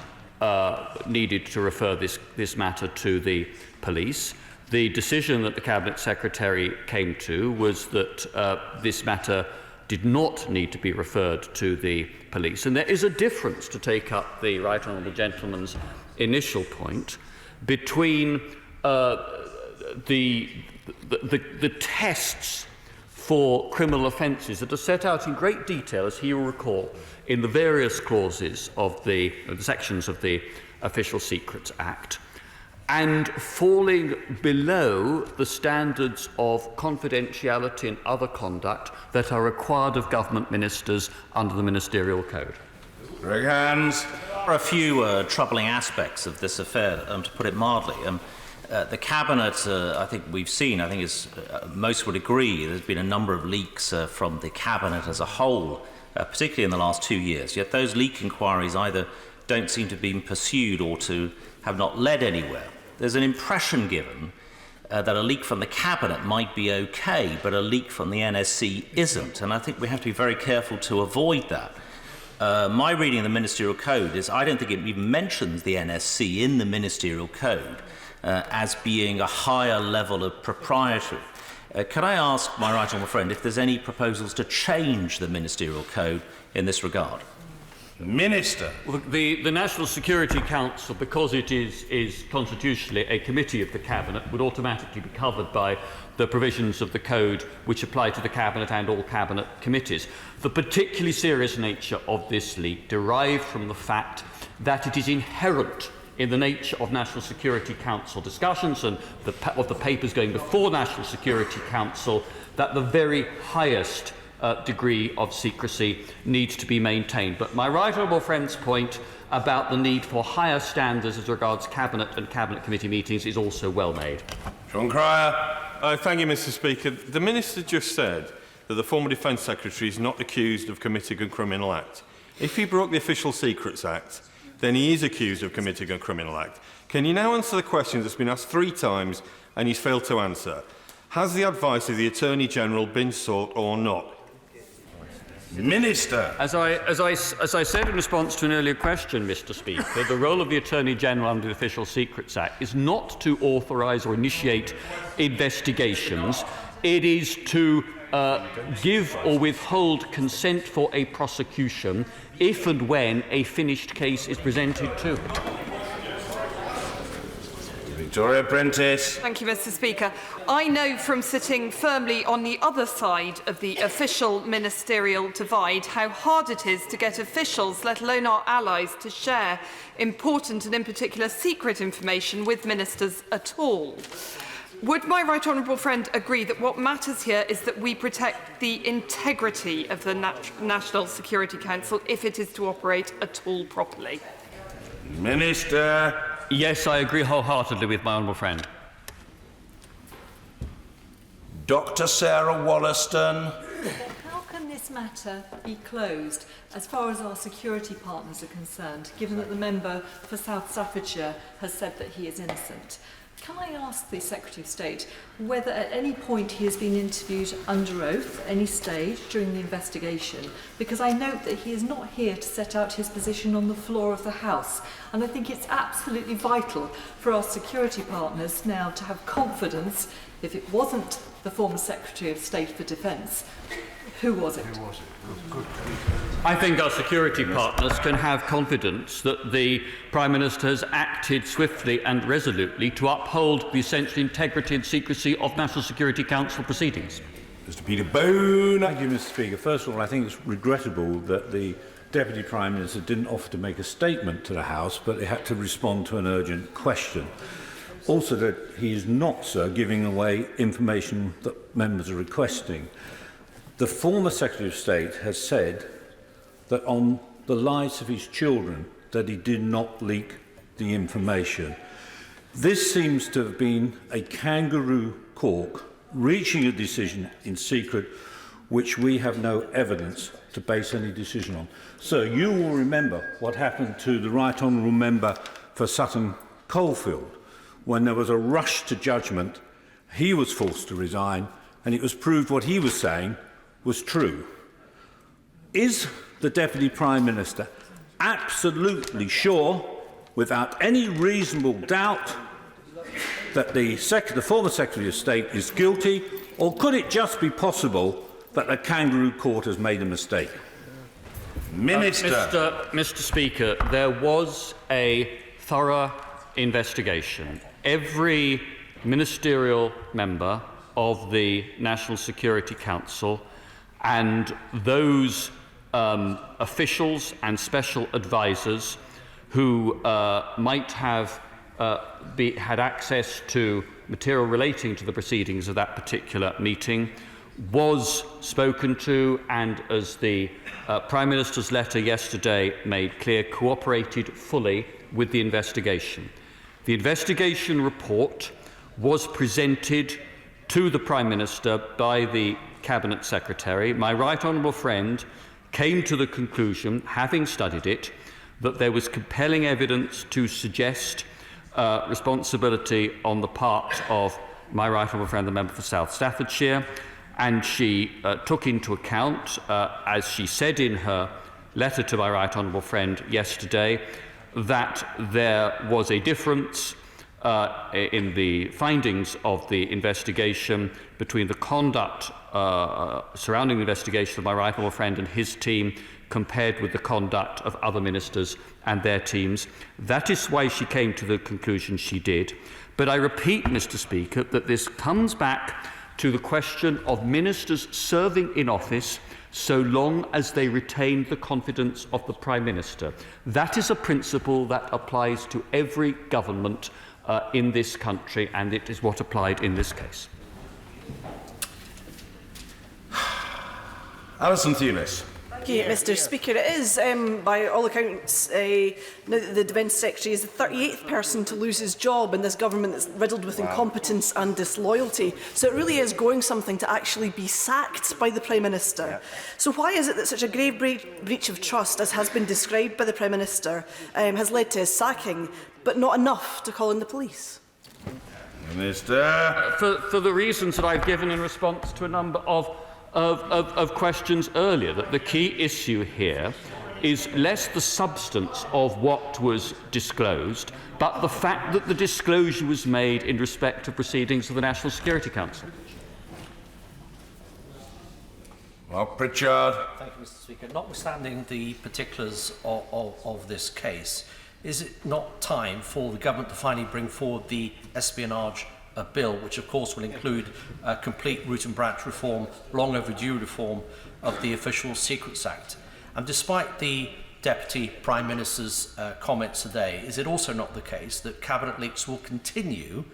needed to refer this matter to the police. The decision that the Cabinet Secretary came to was that this matter did not need to be referred to the police. And there is a difference, to take up the Right Honourable Gentleman's initial point, between the tests for criminal offences that are set out in great detail, as he will recall, in the various clauses of the sections of the Official Secrets Act, and falling below the standards of confidentiality and other conduct that are required of government ministers under the Ministerial Code. Greg Hands. There are a few troubling aspects of this affair, to put it mildly. The Cabinet, I think we've seen, most would agree, there's been a number of leaks from the Cabinet as a whole, particularly in the last 2 years. Yet those leak inquiries either don't seem to have been pursued or to have not led anywhere. There's an impression given that a leak from the Cabinet might be okay, but a leak from the NSC isn't. And I think we have to be very careful to avoid that. My reading of the Ministerial Code is I don't think it even mentions the NSC in the Ministerial Code as being a higher level of propriety. Can I ask my right honourable friend if there's any proposals to change the Ministerial Code in this regard? Minister. Well, the National Security Council, because it is constitutionally a committee of the Cabinet, would automatically be covered by the provisions of the Code which apply to the Cabinet and all Cabinet committees. The particularly serious nature of this leak derived from the fact that it is inherent in the nature of National Security Council discussions and of the papers going before National Security Council that the very highest degree of secrecy needs to be maintained. But my right honourable friend's point about the need for higher standards as regards Cabinet and Cabinet Committee meetings is also well made. John Cryer. Thank you, Mr. Speaker. The Minister just said that the former Defence Secretary is not accused of committing a criminal act. If he broke the Official Secrets Act, then he is accused of committing a criminal act. Can you now answer the question that's been asked 3 times and he's failed to answer? Has the advice of the Attorney-General been sought or not? Minister. As I said in response to an earlier question, Mr. Speaker, the role of the Attorney-General under the Official Secrets Act is not to authorise or initiate investigations. It is to give or withhold consent for a prosecution if and when a finished case is presented to it. Victoria Prentice. Thank you, Mr. Speaker. I know from sitting firmly on the other side of the official ministerial divide how hard it is to get officials, let alone our allies, to share important and in particular secret information with ministers at all. Would my right honourable friend agree that what matters here is that we protect the integrity of the National Security Council if it is to operate at all properly? Minister. Yes, I agree wholeheartedly with my honourable friend. Dr. Sarah Wollaston. How can this matter be closed as far as our security partners are concerned, given that the member for South Staffordshire has said that he is innocent? Can I ask the Secretary of State whether at any point he has been interviewed under oath at any stage during the investigation? Because I note that he is not here to set out his position on the floor of the House, and I think it's absolutely vital for our security partners now to have confidence. If it wasn't the former Secretary of State for Defence, who was it? I think our security partners can have confidence that the Prime Minister has acted swiftly and resolutely to uphold the essential integrity and secrecy of National Security Council proceedings. Mr. Peter Bone. Thank you, Mr. Speaker. First of all, I think it's regrettable that the Deputy Prime Minister didn't offer to make a statement to the House, but they had to respond to an urgent question. Also, that he is not, sir, giving away information that members are requesting. The former Secretary of State has said that on the lives of his children that he did not leak the information. This seems to have been a kangaroo court reaching a decision in secret which we have no evidence to base any decision on. Sir, you will remember what happened to the Right Honourable Member for Sutton Coldfield when there was a rush to judgment. He was forced to resign, and it was proved what he was saying was true. Is the Deputy Prime Minister absolutely sure, without any reasonable doubt, that the former Secretary of State is guilty, or could it just be possible that the kangaroo court has made a mistake? Minister. Mr. Speaker, there was a thorough investigation. Every ministerial member of the National Security Council and those officials and special advisers who might have had access to material relating to the proceedings of that particular meeting was spoken to, and as the Prime Minister's letter yesterday made clear, cooperated fully with the investigation. The investigation report was presented to the Prime Minister by the Cabinet Secretary. My right honourable friend came to the conclusion, having studied it, that there was compelling evidence to suggest responsibility on the part of my right honourable friend, the member for South Staffordshire, and she took into account, as she said in her letter to my right honourable friend yesterday, that there was a difference in the findings of the investigation between the conduct surrounding the investigation of my right honourable friend and his team compared with the conduct of other ministers and their teams. That is why she came to the conclusion she did. But I repeat, Mr. Speaker, that this comes back to the question of ministers serving in office so long as they retain the confidence of the Prime Minister. That is a principle that applies to every government in this country, and it is what applied in this case. Alison Thewlis. Thank you, Mr. Speaker. It is, by all accounts, now that the Defence Secretary is the 38th person to lose his job in this government that's riddled with incompetence and disloyalty. So it really is growing something to actually be sacked by the Prime Minister. Yeah. So why is it that such a grave breach of trust, as has been described by the Prime Minister, has led to his sacking, but not enough to call in the police? Minister. For the reasons that I've given in response to a number of questions earlier, that the key issue here is less the substance of what was disclosed, but the fact that the disclosure was made in respect of proceedings of the National Security Council. Well, Pritchard. Thank you, Mr. Speaker. Notwithstanding the particulars of this case, is it not time for the government to finally bring forward the espionage bill, which of course will include complete root and branch reform, long overdue reform of the Official Secrets Act? And despite the Deputy Prime Minister's comments today, is it also not the case that Cabinet leaks will continue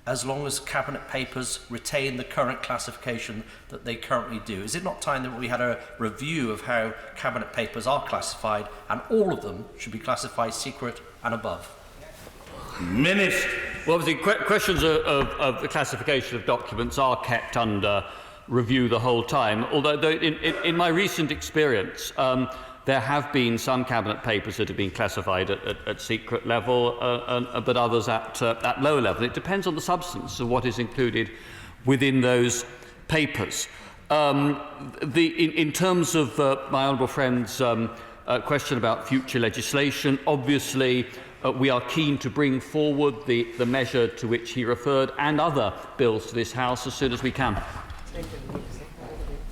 as long as Cabinet papers retain the current classification that they currently do? Is it not time that we had a review of how Cabinet papers are classified, and all of them should be classified secret and above? Minister. Well, obviously, questions of the classification of documents are kept under review the whole time, although in my recent experience, there have been some Cabinet papers that have been classified at secret level, but others at lower level. It depends on the substance of what is included within those papers. In terms of my honourable friend's question about future legislation, obviously we are keen to bring forward the measure to which he referred and other bills to this House as soon as we can.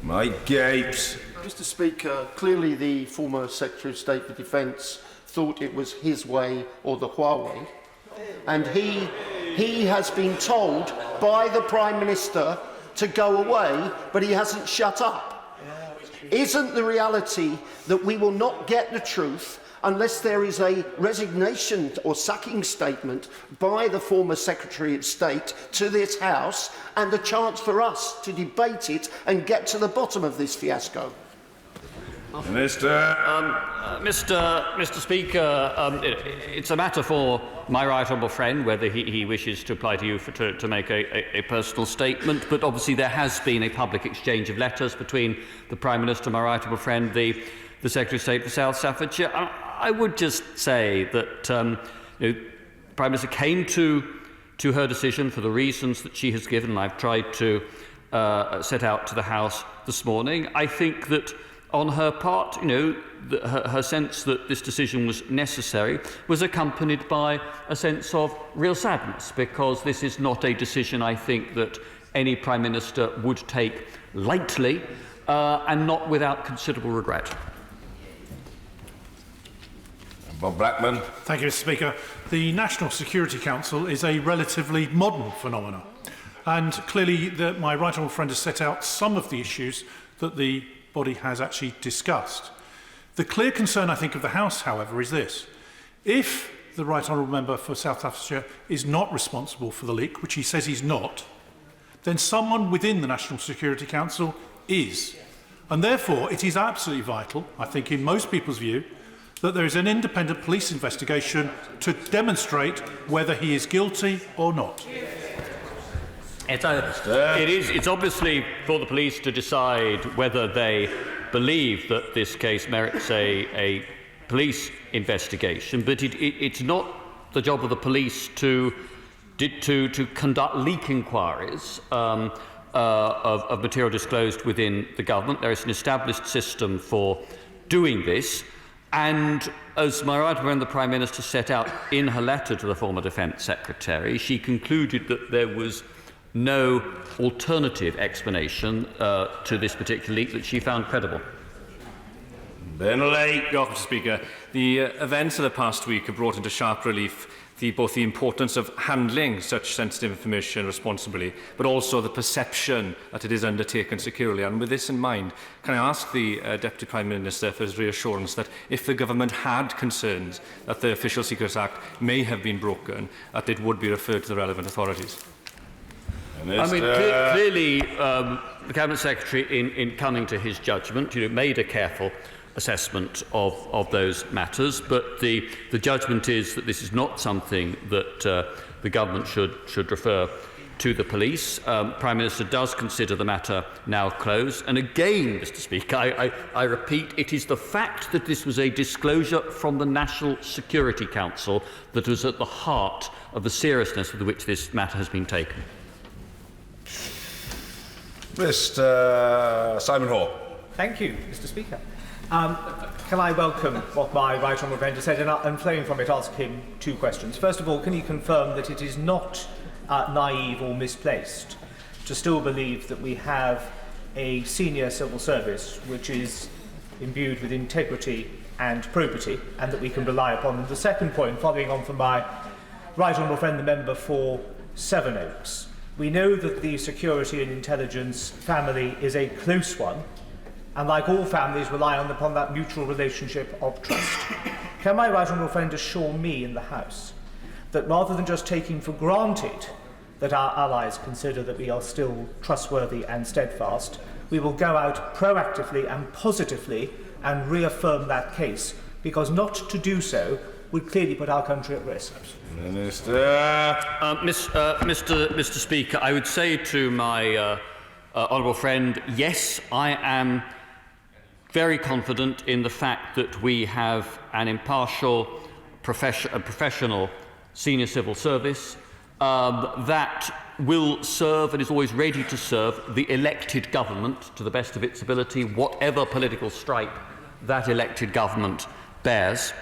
Mike Gapes. Mr. Speaker, clearly the former Secretary of State for Defence thought it was his way or the Huawei, and he has been told by the Prime Minister to go away, but he hasn't shut up. Isn't the reality that we will not get the truth unless there is a resignation or sacking statement by the former Secretary of State to this House, and a chance for us to debate it and get to the bottom of this fiasco? Minister. Mr. Speaker, it's a matter for my right honourable friend whether he wishes to apply to you to make a personal statement, but obviously there has been a public exchange of letters between the Prime Minister, my right honourable friend, the Secretary of State for South Staffordshire. I would just say that the Prime Minister came to her decision for the reasons that she has given, and I've tried to set out to the House this morning. I think that on her part, her sense that this decision was necessary was accompanied by a sense of real sadness, because this is not a decision, I think, that any Prime Minister would take lightly and not without considerable regret. Bob Blackman. Thank you, Mr. Speaker. The National Security Council is a relatively modern phenomenon, and clearly my right honourable friend has set out some of the issues that the body has actually discussed. The clear concern, I think, of the House, however, is this. If the right honourable member for South Staffordshire is not responsible for the leak, which he says he's not, then someone within the National Security Council is. And therefore, it is absolutely vital, I think, in most people's view, that there is an independent police investigation to demonstrate whether he is guilty or not. It's obviously for the police to decide whether they believe that this case merits a police investigation, but it's not the job of the police to conduct leak inquiries of material disclosed within the government. There is an established system for doing this, and as my right friend the Prime Minister set out in her letter to the former Defence Secretary, she concluded that there was no alternative explanation to this particular leak that she found credible. Bentley. Mr. Speaker, the events of the past week have brought into sharp relief both the importance of handling such sensitive information responsibly, but also the perception that it is undertaken securely. And with this in mind, can I ask the Deputy Prime Minister for his reassurance that if the government had concerns that the Official Secrets Act may have been broken, that it would be referred to the relevant authorities? Clearly, the Cabinet Secretary, in coming to his judgment, made a careful assessment of those matters, but the judgment is that this is not something that the government should refer to the police. Prime Minister does consider the matter now closed, and again, Mr. Speaker, I repeat, it is the fact that this was a disclosure from the National Security Council that was at the heart of the seriousness with which this matter has been taken. Mr. Simon Hall. Thank you, Mr. Speaker. Can I welcome what my right honourable friend has said, and flowing from it ask him two questions. First of all, can you confirm that it is not naive or misplaced to still believe that we have a senior civil service which is imbued with integrity and probity, and that we can rely upon them? The second point, following on from my right honourable friend, the member for Sevenoaks, we know that the security and intelligence family is a close one, and like all families rely upon that mutual relationship of trust. Can my right honourable friend assure me in the House that rather than just taking for granted that our allies consider that we are still trustworthy and steadfast, we will go out proactively and positively and reaffirm that case, because not to do so would clearly put our country at risk? Minister. Mr. Speaker, I would say to my honourable friend, yes, I am very confident in the fact that we have an impartial, professional senior civil service that will serve and is always ready to serve the elected government to the best of its ability, whatever political stripe that elected government bears.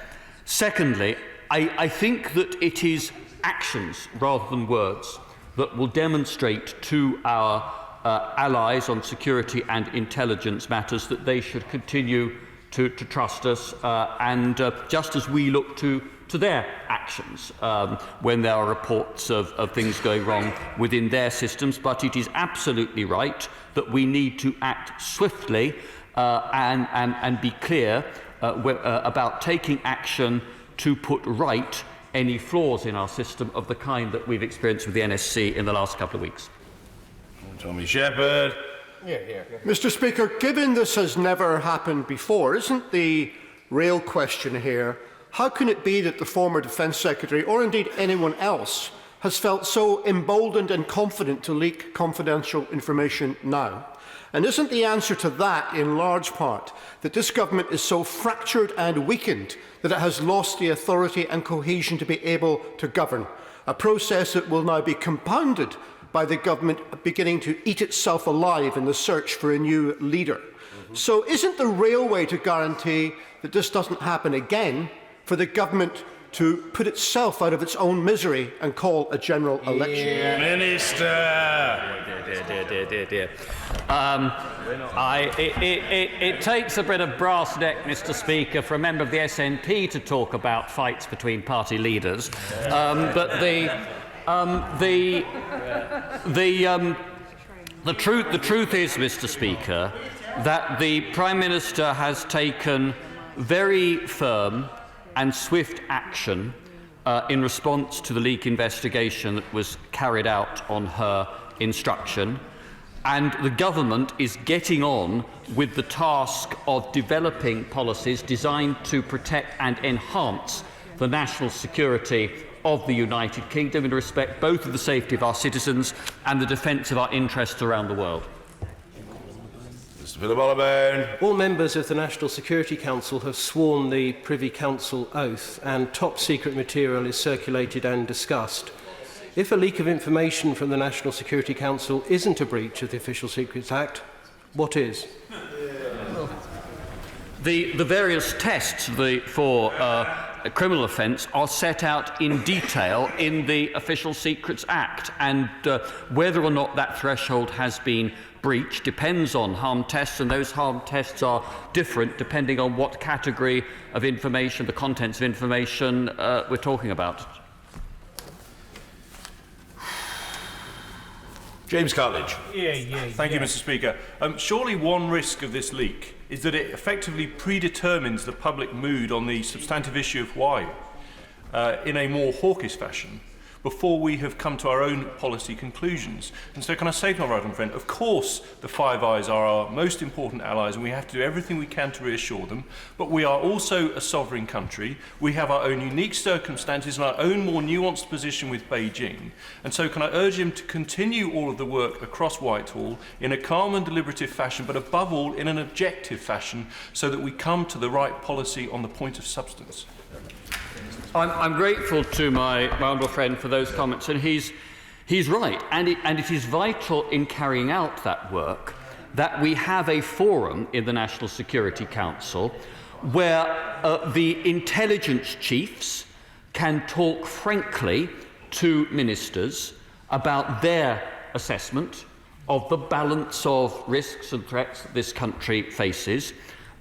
Secondly, I think that it is actions rather than words that will demonstrate to our allies on security and intelligence matters that they should continue to trust us, and just as we look to their actions when there are reports of things going wrong within their systems. But it is absolutely right that we need to act swiftly and be clear about taking action to put right any flaws in our system of the kind that we've experienced with the NSC in the last couple of weeks. Tommy Shepherd. Mr. Speaker, given this has never happened before, isn't the real question here, how can it be that the former Defence Secretary, or indeed anyone else, has felt so emboldened and confident to leak confidential information now? And isn't the answer to that, in large part, that this government is so fractured and weakened that it has lost the authority and cohesion to be able to govern, a process that will now be compounded by the government beginning to eat itself alive in the search for a new leader? So isn't the real way to guarantee that this doesn't happen again for the government to put itself out of its own misery and call a general election? Minister! Dear. It takes a bit of brass neck, Mr. Speaker, for a member of the SNP to talk about fights between party leaders. But the truth is, Mr. Speaker, that the Prime Minister has taken very firm and swift action in response to the leak investigation that was carried out on her instruction, and the government is getting on with the task of developing policies designed to protect and enhance the national security of the United Kingdom in respect both of the safety of our citizens and the defence of our interests around the world. Mr. Philip Oliver. All members of the National Security Council have sworn the Privy Council oath, and top-secret material is circulated and discussed. If a leak of information from the National Security Council isn't a breach of the Official Secrets Act, what is? The various tests for a criminal offence are set out in detail in the Official Secrets Act, and whether or not that threshold has been breached depends on harm tests, and those harm tests are different depending on what category of information, the contents of information we're talking about. James Cartledge. Thank you, Mr. Speaker. Surely one risk of this leak is that it effectively predetermines the public mood on the substantive issue of Huawei in a more hawkish fashion before we have come to our own policy conclusions. And so can I say to my right honourable friend, of course the Five Eyes are our most important allies and we have to do everything we can to reassure them, but we are also a sovereign country. We have our own unique circumstances and our own more nuanced position with Beijing. And so can I urge him to continue all of the work across Whitehall in a calm and deliberative fashion, but above all in an objective fashion, so that we come to the right policy on the point of substance. I'm grateful to my honourable friend for those comments, and he's right. And it is vital in carrying out that work that we have a forum in the National Security Council where the intelligence chiefs can talk frankly to ministers about their assessment of the balance of risks and threats that this country faces,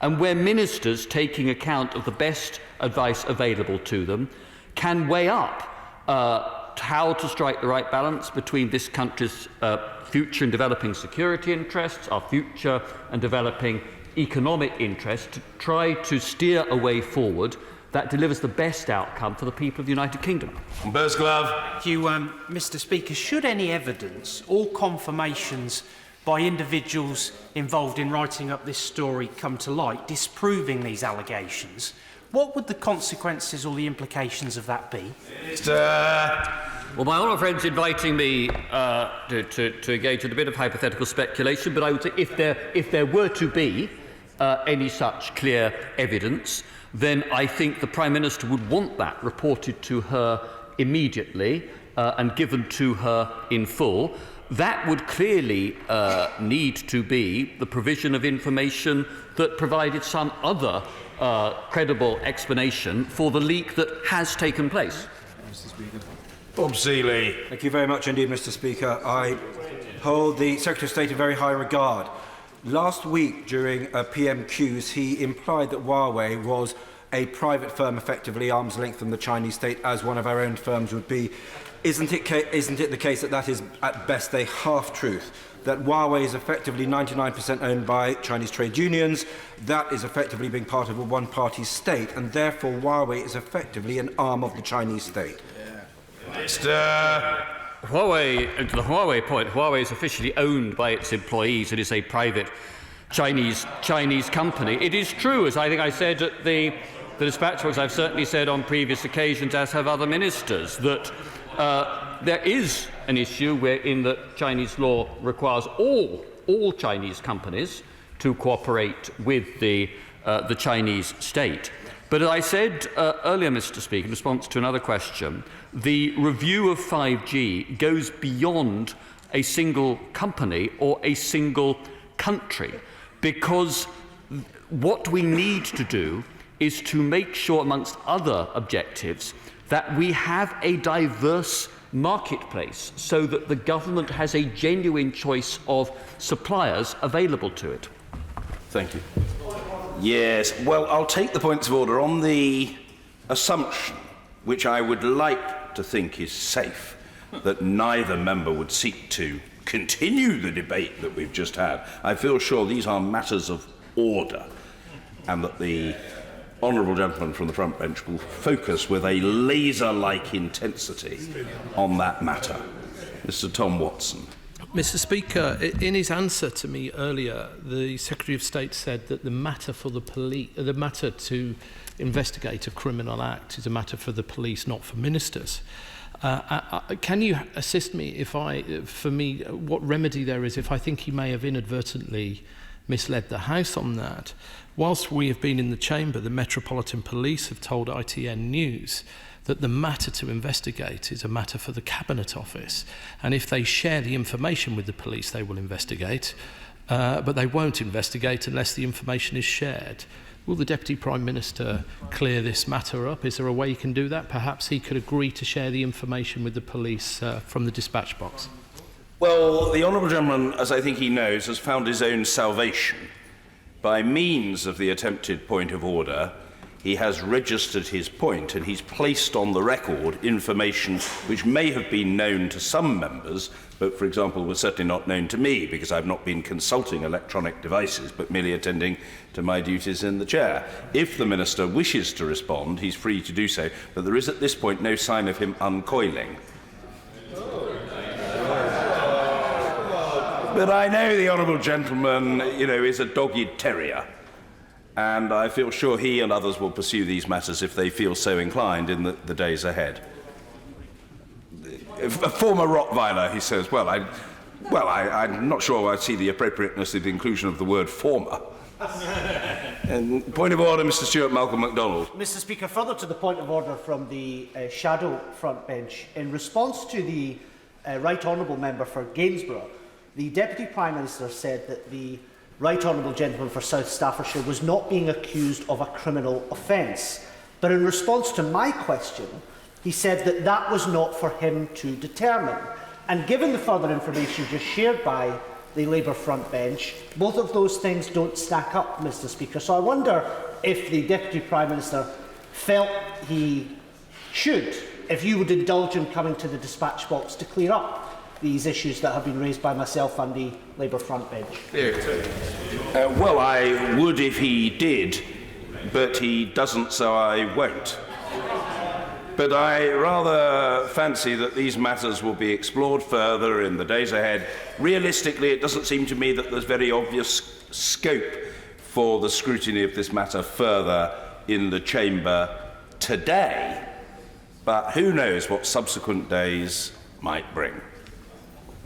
and where ministers, taking account of the best advice available to them, can weigh up how to strike the right balance between this country's future and developing security interests, our future and developing economic interests, to try to steer a way forward that delivers the best outcome for the people of the United Kingdom. Bursglove. Thank you, Mr. Speaker. Should any evidence or confirmations by individuals involved in writing up this story come to light, disproving these allegations, what would the consequences or the implications of that be? Well, my honourable friend's inviting me to engage in a bit of hypothetical speculation, but I would say if there were to be any such clear evidence, then I think the Prime Minister would want that reported to her immediately and given to her in full. That would clearly need to be the provision of information that provided some other credible explanation for the leak that has taken place. Bob Seeley. Thank you very much indeed, Mr. Speaker. I hold the Secretary of State in very high regard. Last week, during PMQs, he implied that Huawei was a private firm, effectively arm's length from the Chinese state, as one of our own firms would be. Isn't it the case that that is, at best, a half-truth? That Huawei is effectively 99% owned by Chinese trade unions, that is effectively being part of a one-party state, and therefore Huawei is effectively an arm of the Chinese state. Huawei, to the Huawei point, Huawei is officially owned by its employees. It is a private Chinese company. It is true, as I think I said at the dispatch box, I've certainly said on previous occasions, as have other ministers, that there is an issue wherein the Chinese law requires all Chinese companies to cooperate with the Chinese state. But as I said earlier, Mr. Speaker, in response to another question, the review of 5G goes beyond a single company or a single country, because what we need to do is to make sure, amongst other objectives, that we have a diverse marketplace so that the government has a genuine choice of suppliers available to it. Thank you. Yes, well, I'll take the points of order on the assumption, which I would like to think is safe, that neither member would seek to continue the debate that we've just had. I feel sure these are matters of order, and that the honourable gentleman from the front bench will focus with a laser-like intensity on that matter. Mr. Tom Watson. Mr. Speaker, in his answer to me earlier, the Secretary of State said that the matter for the matter to investigate a criminal act is a matter for the police, not for ministers. Can you assist me what remedy there is if I think he may have inadvertently misled the House on that? Whilst we have been in the chamber, the Metropolitan Police have told ITN News that the matter to investigate is a matter for the Cabinet Office, and if they share the information with the police, they will investigate, but they won't investigate unless the information is shared. Will the Deputy Prime Minister clear this matter up? Is there a way he can do that? Perhaps he could agree to share the information with the police from the dispatch box. Well, the honourable gentleman, as I think he knows, has found his own salvation. By means of the attempted point of order, he has registered his point, and he's placed on the record information which may have been known to some members, but, for example, was certainly not known to me, because I've not been consulting electronic devices, but merely attending to my duties in the chair. If the Minister wishes to respond, he's free to do so, but there is at this point no sign of him uncoiling. But I know the honourable gentleman, is a dogged terrier, and I feel sure he and others will pursue these matters if they feel so inclined in the days ahead. A former Rottweiler, he says, I'm not sure I see the appropriateness of the inclusion of the word former. And point of order, Mr. Stewart Malcolm MacDonald. Mr. Speaker, further to the point of order from the shadow front bench, in response to the Right Honourable Member for Gainsborough, the Deputy Prime Minister said that the Right Honourable Gentleman for South Staffordshire was not being accused of a criminal offence. But in response to my question, he said that that was not for him to determine. And given the further information just shared by the Labour front bench, both of those things don't stack up, Mr. Speaker. So I wonder if the Deputy Prime Minister felt he should, if you would indulge him coming to the dispatch box to clear up these issues that have been raised by myself and the Labour front bench. Well, I would if he did, but he doesn't, so I won't. But I rather fancy that these matters will be explored further in the days ahead. Realistically, it doesn't seem to me that there's very obvious scope for the scrutiny of this matter further in the chamber today, but who knows what subsequent days might bring.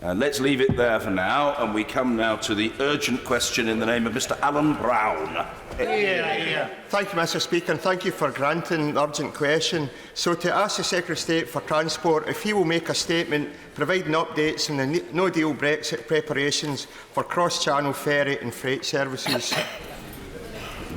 Let's leave it there for now, and we come now to the urgent question in the name of Mr. Alan Brown. Thank you, Mr. Speaker, and thank you for granting the urgent question. So, to ask the Secretary of State for Transport if he will make a statement providing updates on the no-deal Brexit preparations for cross-channel ferry and freight services.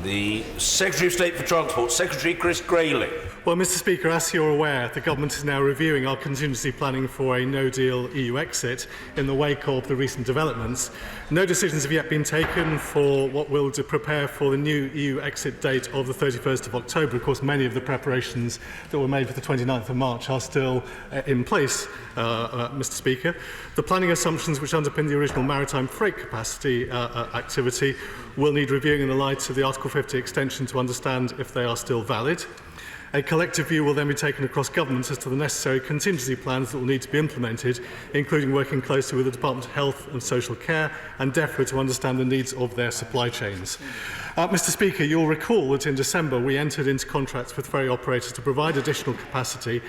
The Secretary of State for Transport, Secretary Chris Grayling. Well, Mr. Speaker, as you're aware, the Government is now reviewing our contingency planning for a no-deal EU exit in the wake of the recent developments. No decisions have yet been taken for what will prepare for the new EU exit date of the 31st of October. Of course, many of the preparations that were made for the 29th of March are still in place, Mr. Speaker. The planning assumptions which underpin the original maritime freight capacity activity will need reviewing in the light of the Article 50 extension to understand if they are still valid. A collective view will then be taken across government as to the necessary contingency plans that will need to be implemented, including working closely with the Department of Health and Social Care and DEFRA to understand the needs of their supply chains. Mr Speaker, you'll recall that in December we entered into contracts with ferry operators to provide additional capacity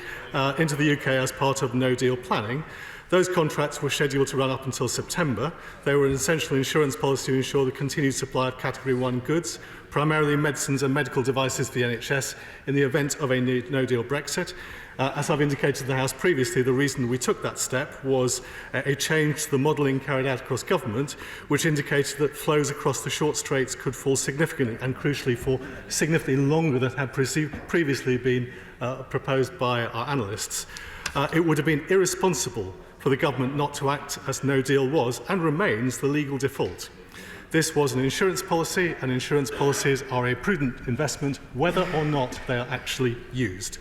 into the UK as part of no-deal planning. Those contracts were scheduled to run up until September. They were an essential insurance policy to ensure the continued supply of Category 1 goods, primarily medicines and medical devices for the NHS, in the event of a no-deal Brexit. As I've indicated to the House previously, the reason we took that step was a change to the modelling carried out across government, which indicated that flows across the short straits could fall significantly and, crucially, for significantly longer than had previously been proposed by our analysts. It would have been irresponsible for the government not to act as no deal was and remains the legal default. This was an insurance policy, and insurance policies are a prudent investment whether or not they are actually used.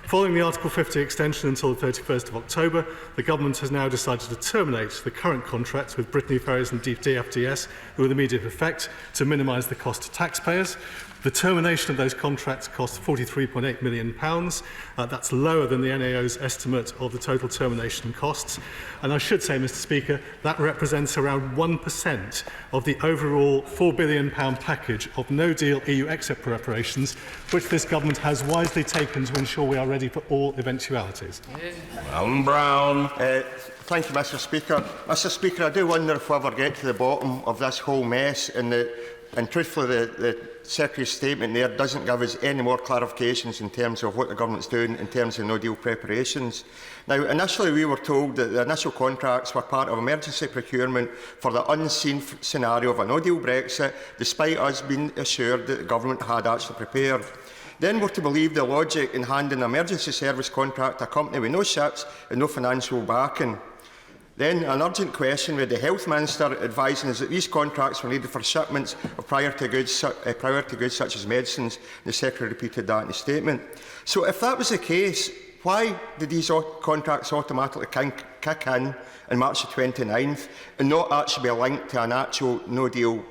Following the Article 50 extension until the 31st of October, the government has now decided to terminate the current contracts with Brittany Ferries and DFDS with immediate effect to minimise the cost to taxpayers. The termination of those contracts cost £43.8 million. That's lower than the NAO's estimate of the total termination costs. And I should say, Mr Speaker, that represents around 1% of the overall £4 billion package of no-deal EU exit preparations, which this government has wisely taken to ensure we are ready for all eventualities. Alan Brown. Thank you, Mr Speaker. Mr Speaker, I do wonder if we ever get to the bottom of this whole mess, and truthfully the Secretary's statement there doesn't give us any more clarifications in terms of what the government's doing in terms of no-deal preparations. Now, initially we were told that the initial contracts were part of emergency procurement for the unseen scenario of a no-deal Brexit, despite us being assured that the government had actually prepared. Then we're to believe the logic in handing an emergency service contract to a company with no ships and no financial backing. Then an urgent question with the Health Minister advising us that these contracts were needed for shipments of priority goods such as medicines. The Secretary repeated that in his statement. So if that was the case, why did these contracts automatically kick in March the 29th and not actually be linked to an actual no-deal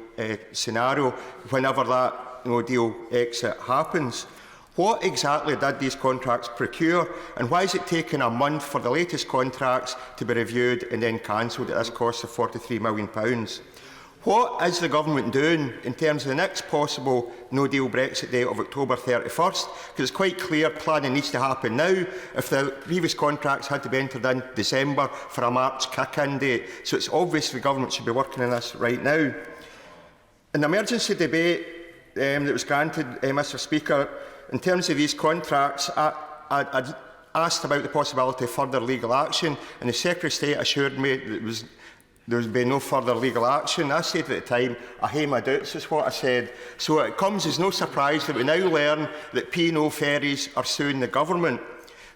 scenario whenever that no-deal exit happens? What exactly did these contracts procure, and why is it taking a month for the latest contracts to be reviewed and then cancelled at this cost of £43 million? What is the government doing in terms of the next possible no-deal Brexit date of October 31st? Because it's quite clear planning needs to happen now if the previous contracts had to be entered in December for a March kick-in date. So it's obvious the government should be working on this right now. In the emergency debate that was granted, Mr Speaker, in terms of these contracts, I asked about the possibility of further legal action, and the Secretary of State assured me that there would be no further legal action. I said at the time, I hae my doubts, is what I said. So it comes as no surprise that we now learn that P&O ferries are suing the government.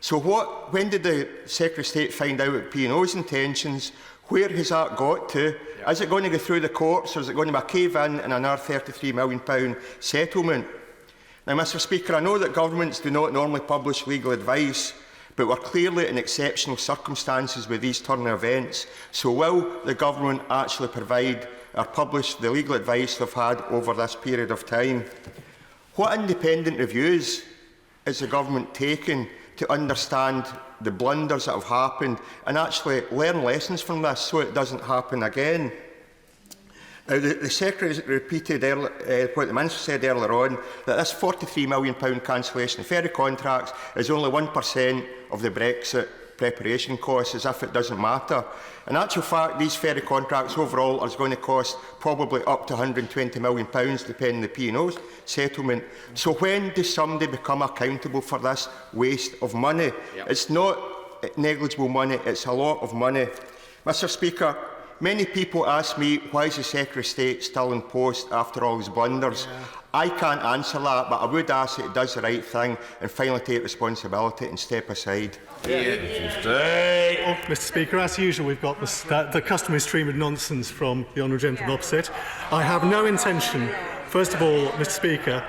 So when did the Secretary of State find out about P&O's intentions? Where has that got to? Is it going to go through the courts, or is it going to be a cave-in and another £33 million settlement? Now, Mr Speaker, I know that governments do not normally publish legal advice, but we're clearly in exceptional circumstances with these turn events. So will the government actually provide or publish the legal advice they've had over this period of time? What independent reviews is the government taking to understand the blunders that have happened and actually learn lessons from this so it doesn't happen again? Now, the Secretary repeated what the Minister said earlier on, that this £43 million cancellation of ferry contracts is only 1% of the Brexit preparation costs, as if it doesn't matter. In actual fact, these ferry contracts overall are going to cost probably up to £120 million, depending on the P&O settlement. So when does somebody become accountable for this waste of money? Yep. It's not negligible money, it's a lot of money. Mr Speaker, many people ask me, why is the Secretary of State still in post after all his blunders? Yeah. I can't answer that, but I would ask that he does the right thing and finally take responsibility and step aside. Mr Speaker, as usual, we've got the customary stream of nonsense from the honourable gentleman opposite. I have no intention, first of all, Mr Speaker,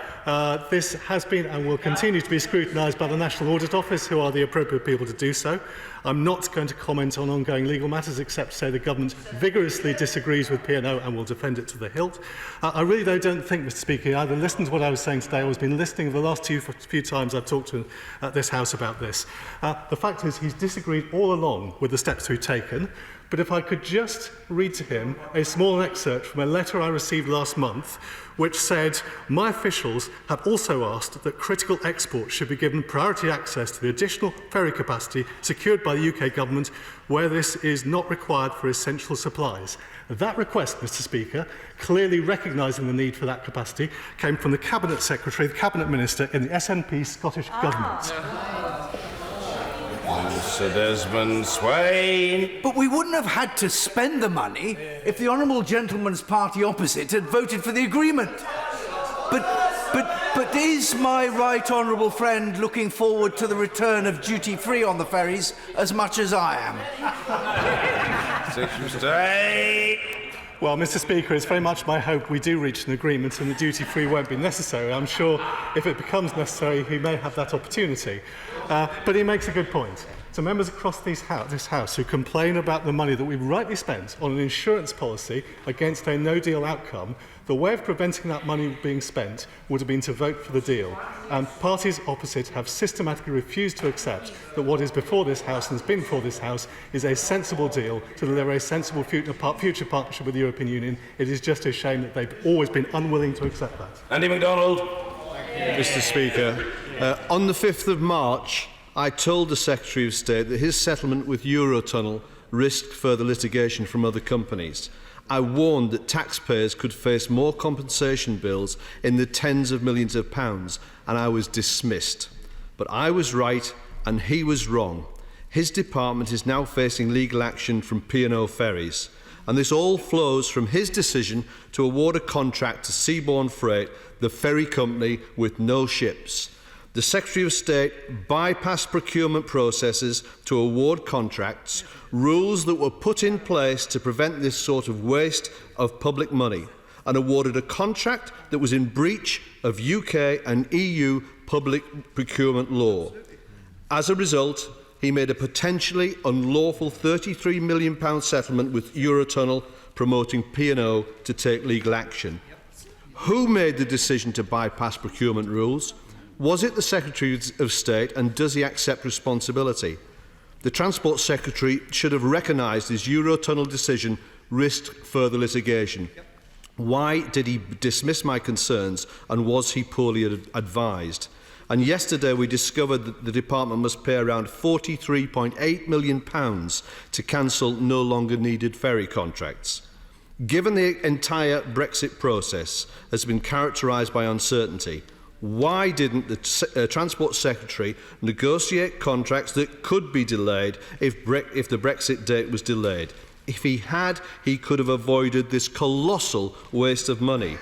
This has been and will continue to be scrutinised by the National Audit Office, who are the appropriate people to do so. I'm not going to comment on ongoing legal matters, except to say the Government vigorously disagrees with P&O and will defend it to the hilt. I really, though, don't think, Mr Speaker, you either listened to what I was saying today or has been listening the last few times I've talked to this House about this. The fact is he's disagreed all along with the steps we've taken. But if I could just read to him a small excerpt from a letter I received last month, which said, my officials have also asked that critical exports should be given priority access to the additional ferry capacity secured by the UK Government where this is not required for essential supplies. That request, Mr Speaker, clearly recognising the need for that capacity, came from the Cabinet Secretary, the Cabinet Minister in the SNP Scottish Government. Sir Desmond Swain. But we wouldn't have had to spend the money if the honourable gentleman's party opposite had voted for the agreement. But is my right honourable friend looking forward to the return of duty-free on the ferries as much as I am? Secretary of State. Well, Mr Speaker, it's very much my hope we do reach an agreement and the duty-free won't be necessary. I'm sure if it becomes necessary, he may have that opportunity. But he makes a good point. So members across this House who complain about the money that we've rightly spent on an insurance policy against a no-deal outcome, the way of preventing that money being spent would have been to vote for the deal. And parties opposite have systematically refused to accept that what is before this House and has been before this House is a sensible deal to deliver a sensible future partnership with the European Union. It is just a shame that they've always been unwilling to accept that. Andy MacDonald. Mr Speaker, on the 5th of March, I told the Secretary of State that his settlement with Eurotunnel risked further litigation from other companies. I warned that taxpayers could face more compensation bills in the tens of millions of pounds, and I was dismissed. But I was right and he was wrong. His department is now facing legal action from P&O Ferries, and this all flows from his decision to award a contract to Seabourn Freight, the ferry company with no ships. The Secretary of State bypassed procurement processes to award contracts, rules that were put in place to prevent this sort of waste of public money, and awarded a contract that was in breach of UK and EU public procurement law. As a result, he made a potentially unlawful £33 million settlement with Eurotunnel, promoting P&O to take legal action. Who made the decision to bypass procurement rules? Was it the Secretary of State, and does he accept responsibility? The Transport Secretary should have recognised his Eurotunnel decision risked further litigation. Why did he dismiss my concerns, and was he poorly advised? And yesterday we discovered that the department must pay around £43.8 million to cancel no longer needed ferry contracts. Given the entire Brexit process has been characterised by uncertainty, why didn't the Transport Secretary negotiate contracts that could be delayed if the Brexit date was delayed? If he had, he could have avoided this colossal waste of money.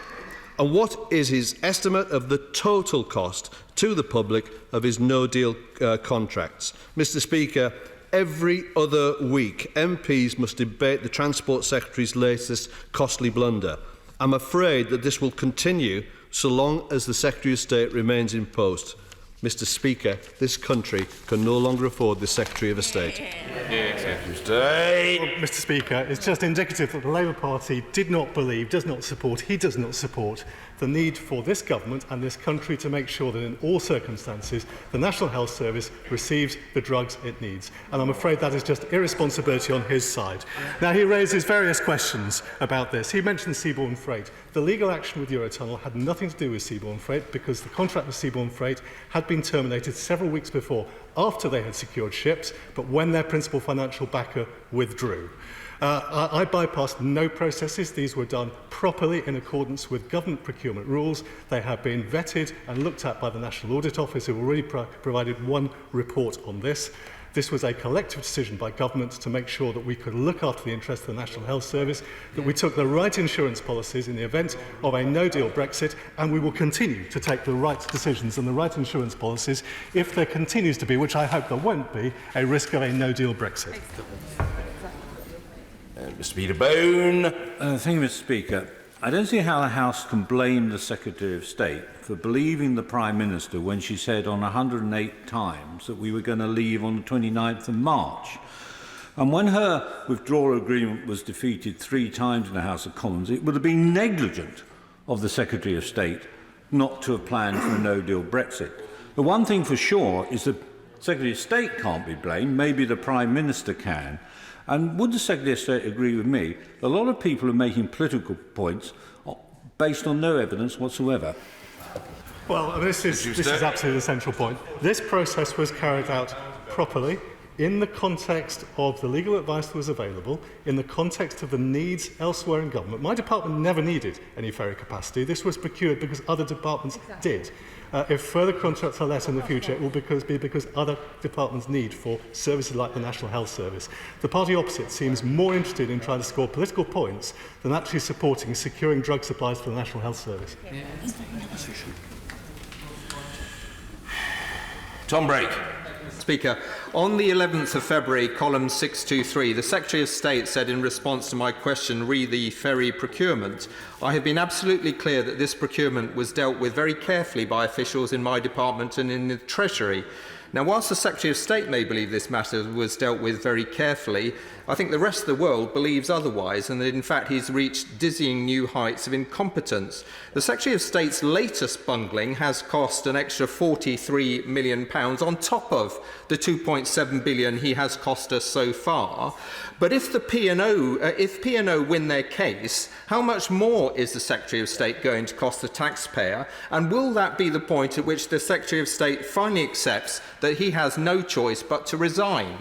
And what is his estimate of the total cost to the public of his no-deal contracts? Mr Speaker, every other week MPs must debate the Transport Secretary's latest costly blunder. I'm afraid that this will continue so long as the Secretary of State remains in post. Mr Speaker, this country can no longer afford the Secretary of State. Well, Mr Speaker, it's just indicative that the Labour Party did not believe, does not support, he does not support the need for this government and this country to make sure that in all circumstances the National Health Service receives the drugs it needs. And I'm afraid that is just irresponsibility on his side. Now, he raises various questions about this. He mentioned Seabourn Freight. The legal action with Eurotunnel had nothing to do with Seabourn Freight because the contract with Seabourn Freight had been terminated several weeks before, after they had secured ships, but when their principal financial backer withdrew. I bypassed no processes. These were done properly in accordance with government procurement rules. They have been vetted and looked at by the National Audit Office, who already provided one report on this. This was a collective decision by government to make sure that we could look after the interests of the National Health Service, that we took the right insurance policies in the event of a no-deal Brexit, and we will continue to take the right decisions and the right insurance policies if there continues to be, which I hope there won't be, a risk of a no-deal Brexit. Mr Peterbone. Thank you, Mr Speaker. I don't see how the House can blame the Secretary of State for believing the Prime Minister when she said on 108 times that we were going to leave on the 29th of March. And when her withdrawal agreement was defeated 3 times in the House of Commons, it would have been negligent of the Secretary of State not to have planned for a no-deal Brexit. The one thing for sure is the Secretary of State can't be blamed, maybe the Prime Minister can. And would the Secretary of State agree with me? A lot of people are making political points based on no evidence whatsoever. Well, this is absolutely the central point. This process was carried out properly in the context of the legal advice that was available, in the context of the needs elsewhere in government. My department never needed any ferry capacity. This was procured because other departments did. If further contracts are let in the future, it will be because other departments need for services like the National Health Service. The party opposite seems more interested in trying to score political points than actually supporting securing drug supplies for the National Health Service. Yeah. Tom Brake. Speaker, on the 11th of February, column 623, the Secretary of State said in response to my question, re the ferry procurement, I have been absolutely clear that this procurement was dealt with very carefully by officials in my department and in the Treasury. Now, whilst the Secretary of State may believe this matter was dealt with very carefully, I think the rest of the world believes otherwise, and that in fact he's reached dizzying new heights of incompetence. The Secretary of State's latest bungling has cost an extra £43 million on top of the £2.7 billion he has cost us so far. But if the P&O win their case, how much more is the Secretary of State going to cost the taxpayer? And will that be the point at which the Secretary of State finally accepts that he has no choice but to resign?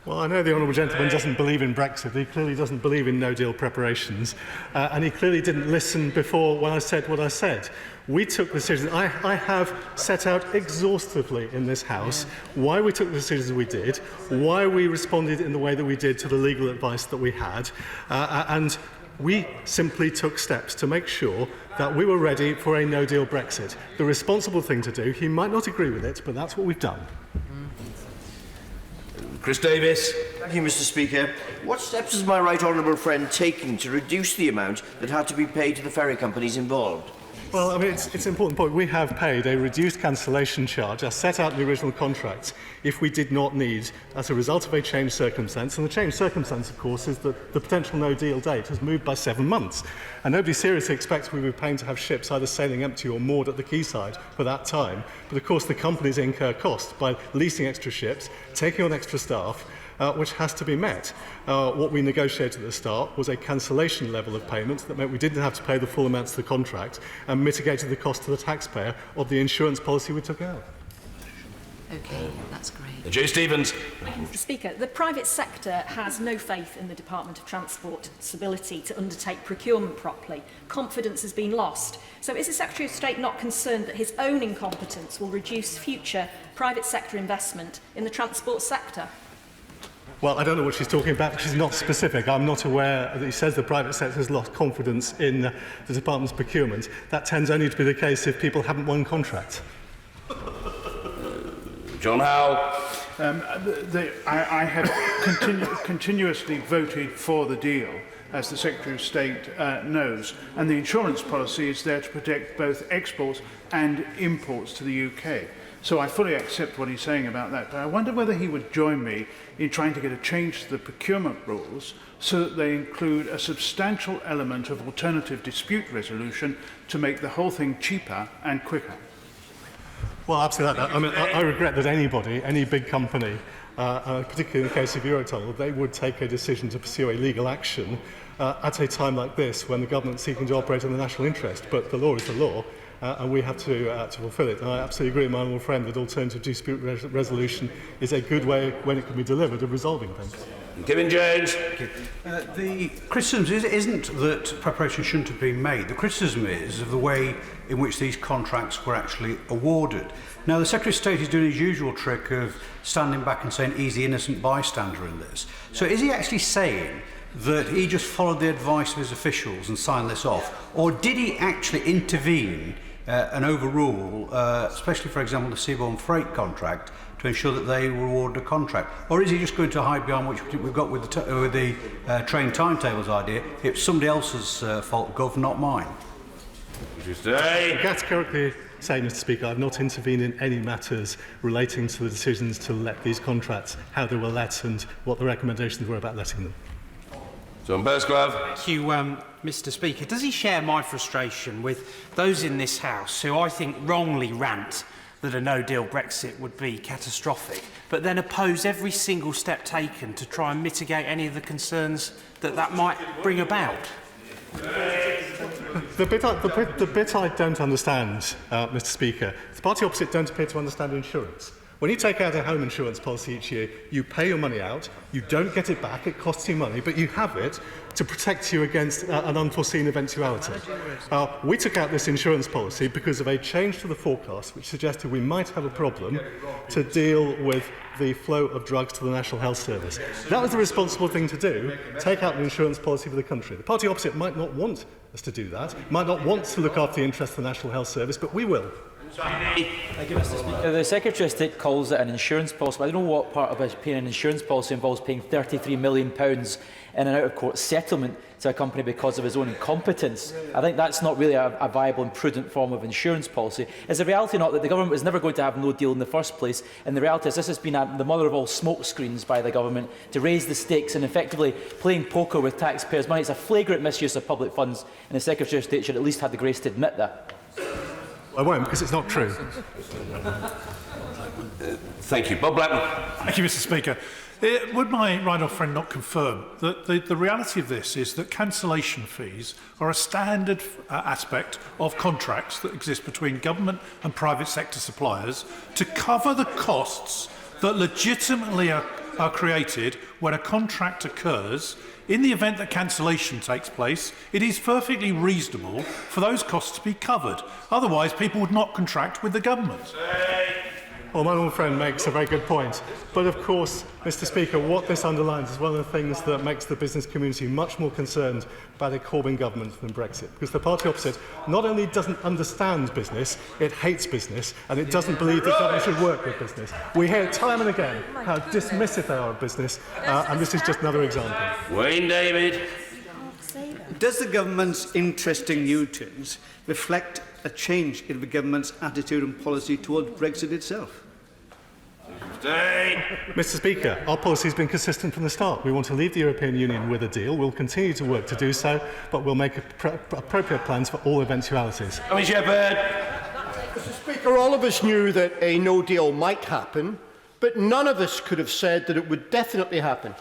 Well, I know the Honourable Gentleman doesn't believe in Brexit. He clearly doesn't believe in no-deal preparations. And he clearly didn't listen before when I said what I said. We took decisions. I have set out exhaustively in this House why we took the decisions we did, why we responded in the way that we did to the legal advice that we had, and we simply took steps to make sure that we were ready for a no-deal Brexit. The responsible thing to do, he might not agree with it, but that's what we've done. Chris Davis. Thank you, Mr. Speaker. What steps has my right honourable friend taken to reduce the amount that had to be paid to the ferry companies involved? Well, I mean, it's an important point. We have paid a reduced cancellation charge, as set out in the original contracts, if we did not need, as a result of a changed circumstance. And the changed circumstance, of course, is that the potential no-deal date has moved by 7 months. And nobody seriously expects we would be paying to have ships either sailing empty or moored at the quayside for that time. But, of course, the companies incur costs by leasing extra ships, taking on extra staff, which has to be met. What we negotiated at the start was a cancellation level of payments that meant we didn't have to pay the full amounts of the contract and mitigated the cost to the taxpayer of the insurance policy we took out. OK, that's great. Jay Stevens. Thank you, Mr. Speaker. The private sector has no faith in the Department of Transport's ability to undertake procurement properly. Confidence has been lost. So is the Secretary of State not concerned that his own incompetence will reduce future private sector investment in the transport sector? Well, I don't know what she's talking about, but she's not specific. I'm not aware that he says the private sector has lost confidence in the department's procurement. That tends only to be the case if people haven't won contracts. John Howe. I have continuously voted for the deal, as the Secretary of State knows, and the insurance policy is there to protect both exports and imports to the UK. So I fully accept what he's saying about that, but I wonder whether he would join me in trying to get a change to the procurement rules so that they include a substantial element of alternative dispute resolution to make the whole thing cheaper and quicker. Well, absolutely. I mean, I regret that anybody, any big company, particularly in the case of Eurotunnel, they would take a decision to pursue a legal action at a time like this when the government's seeking to operate in the national interest. But the law is the law. And we have to fulfil it. And I absolutely agree with my honourable friend that alternative dispute resolution is a good way, when it can be delivered, of resolving things. Kevin Jones. The criticism isn't that preparation shouldn't have been made. The criticism is of the way in which these contracts were actually awarded. Now, the Secretary of State is doing his usual trick of standing back and saying he's the innocent bystander in this. So is he actually saying that he just followed the advice of his officials and signed this off? Or did he actually intervene and overrule, especially, for example, the seaborne freight contract, to ensure that they were awarded a contract? Or is he just going to hide behind which we've got with the train timetables idea? It's somebody else's fault, Gov, not mine. I categorically say, Mr. Speaker, I've not intervened in any matters relating to the decisions to let these contracts, how they were let and what the recommendations were about letting them. John Burscliffe. Thank you, Mr. Speaker. Does he share my frustration with those in this House who I think wrongly rant that a no-deal Brexit would be catastrophic, but then oppose every single step taken to try and mitigate any of the concerns that might bring about? The bit I don't understand, Mr. Speaker, the party opposite don't appear to understand insurance. When you take out a home insurance policy each year, you pay your money out, you don't get it back, it costs you money, but you have it to protect you against an unforeseen eventuality. We took out this insurance policy because of a change to the forecast which suggested we might have a problem to deal with the flow of drugs to the National Health Service. That was the responsible thing to do, take out an insurance policy for the country. The party opposite might not want us to do that, might not want to look after the interests of the National Health Service, but we will. Thank you, Mr. Speaker. The Secretary of State calls it an insurance policy. I don't know what part of paying an insurance policy involves paying £33 million in an out-of-court settlement to a company because of his own incompetence. I think that's not really a viable and prudent form of insurance policy. Is the reality not that the government was never going to have no deal in the first place, and the reality is this has been the mother of all smokescreens by the government to raise the stakes and effectively playing poker with taxpayers' money? It's a flagrant misuse of public funds, and the Secretary of State should at least have the grace to admit that. I won't, because it's not true. Thank you. Bob Blackman. Thank you, Mr. Speaker. Would my right honourable friend not confirm that the reality of this is that cancellation fees are a standard aspect of contracts that exist between government and private sector suppliers to cover the costs that legitimately are created when a contract occurs? In the event that cancellation takes place, it is perfectly reasonable for those costs to be covered. Otherwise, people would not contract with the government. Well, my old friend makes a very good point. But of course, Mr. Speaker, what this underlines is one of the things that makes the business community much more concerned about a Corbyn government than Brexit. Because the party opposite not only doesn't understand business, it hates business, and it doesn't believe that government should work with business. We hear time and again how dismissive they are of business, and this is just another example. Wayne David. Does the government's interest in Newtons reflect a change in the government's attitude and policy towards Brexit itself? Mr. Speaker, our policy has been consistent from the start. We want to leave the European Union with a deal. We'll continue to work to do so, but we'll make appropriate plans for all eventualities. Mr. Speaker, all of us knew that a no deal might happen, but none of us could have said that it would definitely happen.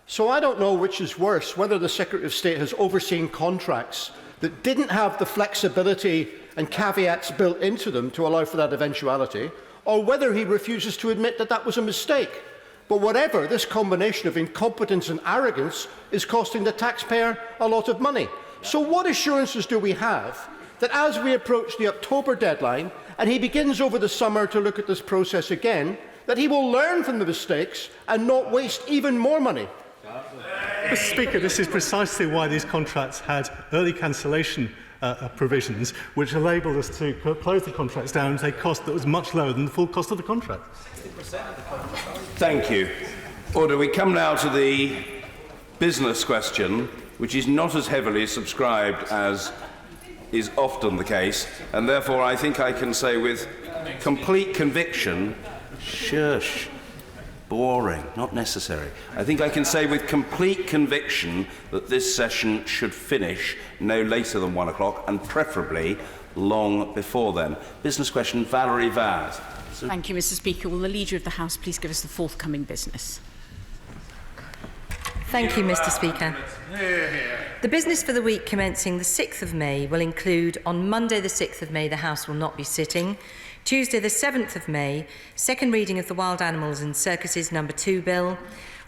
So I don't know which is worse, whether the Secretary of State has overseen contracts that didn't have the flexibility and caveats built into them to allow for that eventuality, or whether he refuses to admit that that was a mistake. But whatever, this combination of incompetence and arrogance is costing the taxpayer a lot of money. So what assurances do we have that as we approach the October deadline and he begins over the summer to look at this process again, that he will learn from the mistakes and not waste even more money? Mr. Speaker, this is precisely why these contracts had early cancellation provisions, which enabled us to close the contracts down at a cost that was much lower than the full cost of the contract. Thank you. Order. We come now to the business question, which is not as heavily subscribed as is often the case, and therefore I think I can say with complete conviction, shush. Boring, not necessary. I think I can say with complete conviction that this session should finish no later than 1 o'clock and preferably long before then. Business question, Valerie Vaz. Thank you, Mr. Speaker. Will the Leader of the House please give us the forthcoming business? Thank you, Mr. Speaker. The business for the week commencing the 6th of May will include on Monday the 6th of May the House will not be sitting. Tuesday the 7th of May, second reading of the Wild Animals and Circuses No. 2 Bill.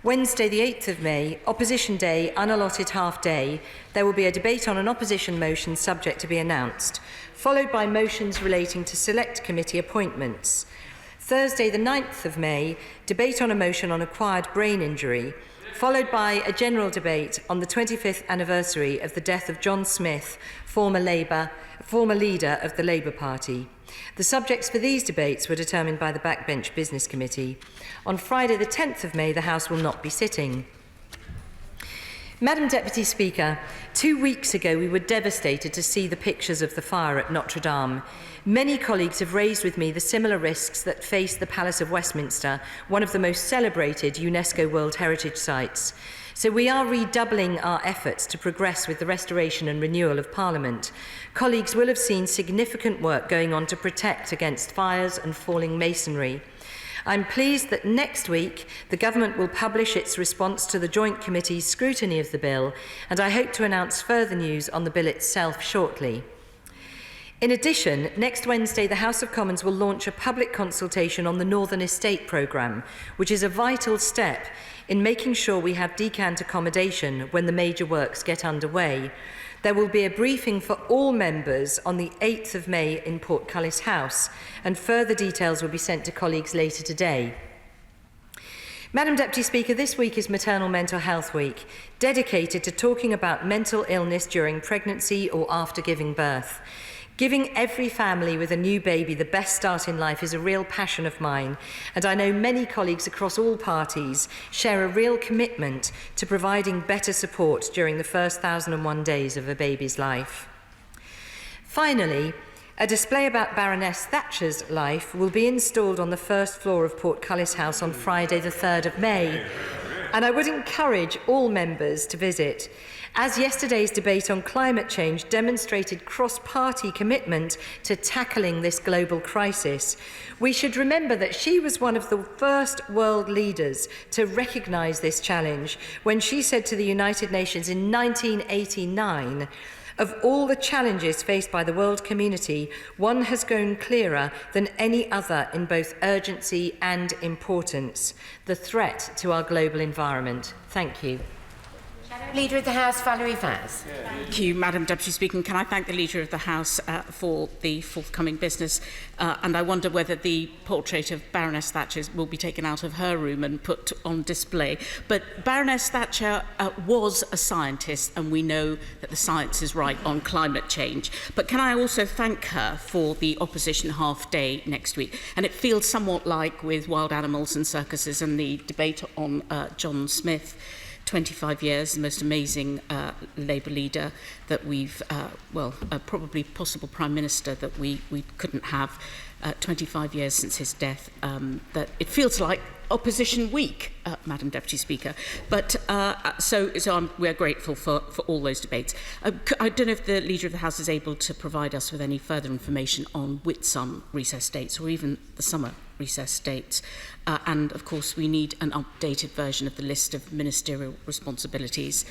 Wednesday the 8th of May, Opposition Day, unallotted half day. There will be a debate on an opposition motion subject to be announced, followed by motions relating to select committee appointments. Thursday the 9th of May, debate on a motion on acquired brain injury. followed by a general debate on the 25th anniversary of the death of John Smith, former leader of the Labour Party. The subjects for these debates were determined by the Backbench Business Committee. On Friday the 10th of May, the House will not be sitting. Madam Deputy Speaker, 2 weeks ago we were devastated to see the pictures of the fire at Notre Dame. Many colleagues have raised with me the similar risks that face the Palace of Westminster, one of the most celebrated UNESCO World Heritage Sites. So we are redoubling our efforts to progress with the restoration and renewal of Parliament. Colleagues will have seen significant work going on to protect against fires and falling masonry. I'm pleased that next week the Government will publish its response to the Joint Committee's scrutiny of the bill, and I hope to announce further news on the bill itself shortly. In addition, next Wednesday the House of Commons will launch a public consultation on the Northern Estate Programme, which is a vital step in making sure we have decant accommodation when the major works get underway. There will be a briefing for all members on the 8th of May in Portcullis House, and further details will be sent to colleagues later today. Madam Deputy Speaker, this week is Maternal Mental Health Week, dedicated to talking about mental illness during pregnancy or after giving birth. Giving every family with a new baby the best start in life is a real passion of mine, and I know many colleagues across all parties share a real commitment to providing better support during the first 1,001 days of a baby's life. Finally, a display about Baroness Thatcher's life will be installed on the first floor of Portcullis House on Friday the 3rd of May, and I would encourage all members to visit. As yesterday's debate on climate change demonstrated cross-party commitment to tackling this global crisis, we should remember that she was one of the first world leaders to recognise this challenge when she said to the United Nations in 1989, "Of all the challenges faced by the world community, one has grown clearer than any other in both urgency and importance: the threat to our global environment." Thank you. Leader of the House, Valerie Faz. Thank you, Madam Deputy Speaker. And can I thank the Leader of the House for the forthcoming business? And I wonder whether the portrait of Baroness Thatcher will be taken out of her room and put on display. But Baroness Thatcher was a scientist, and we know that the science is right on climate change. But can I also thank her for the opposition half day next week? And it feels somewhat like with wild animals and circuses and the debate on John Smith. 25 years, the most amazing Labour leader that we've, probably possible Prime Minister that we couldn't have, 25 years since his death, that it feels like opposition week, Madam Deputy Speaker. But we're grateful for all those debates. I don't know if the Leader of the House is able to provide us with any further information on Whitsun recess dates or even the summer recess dates. And of course, we need an updated version of the list of ministerial responsibilities.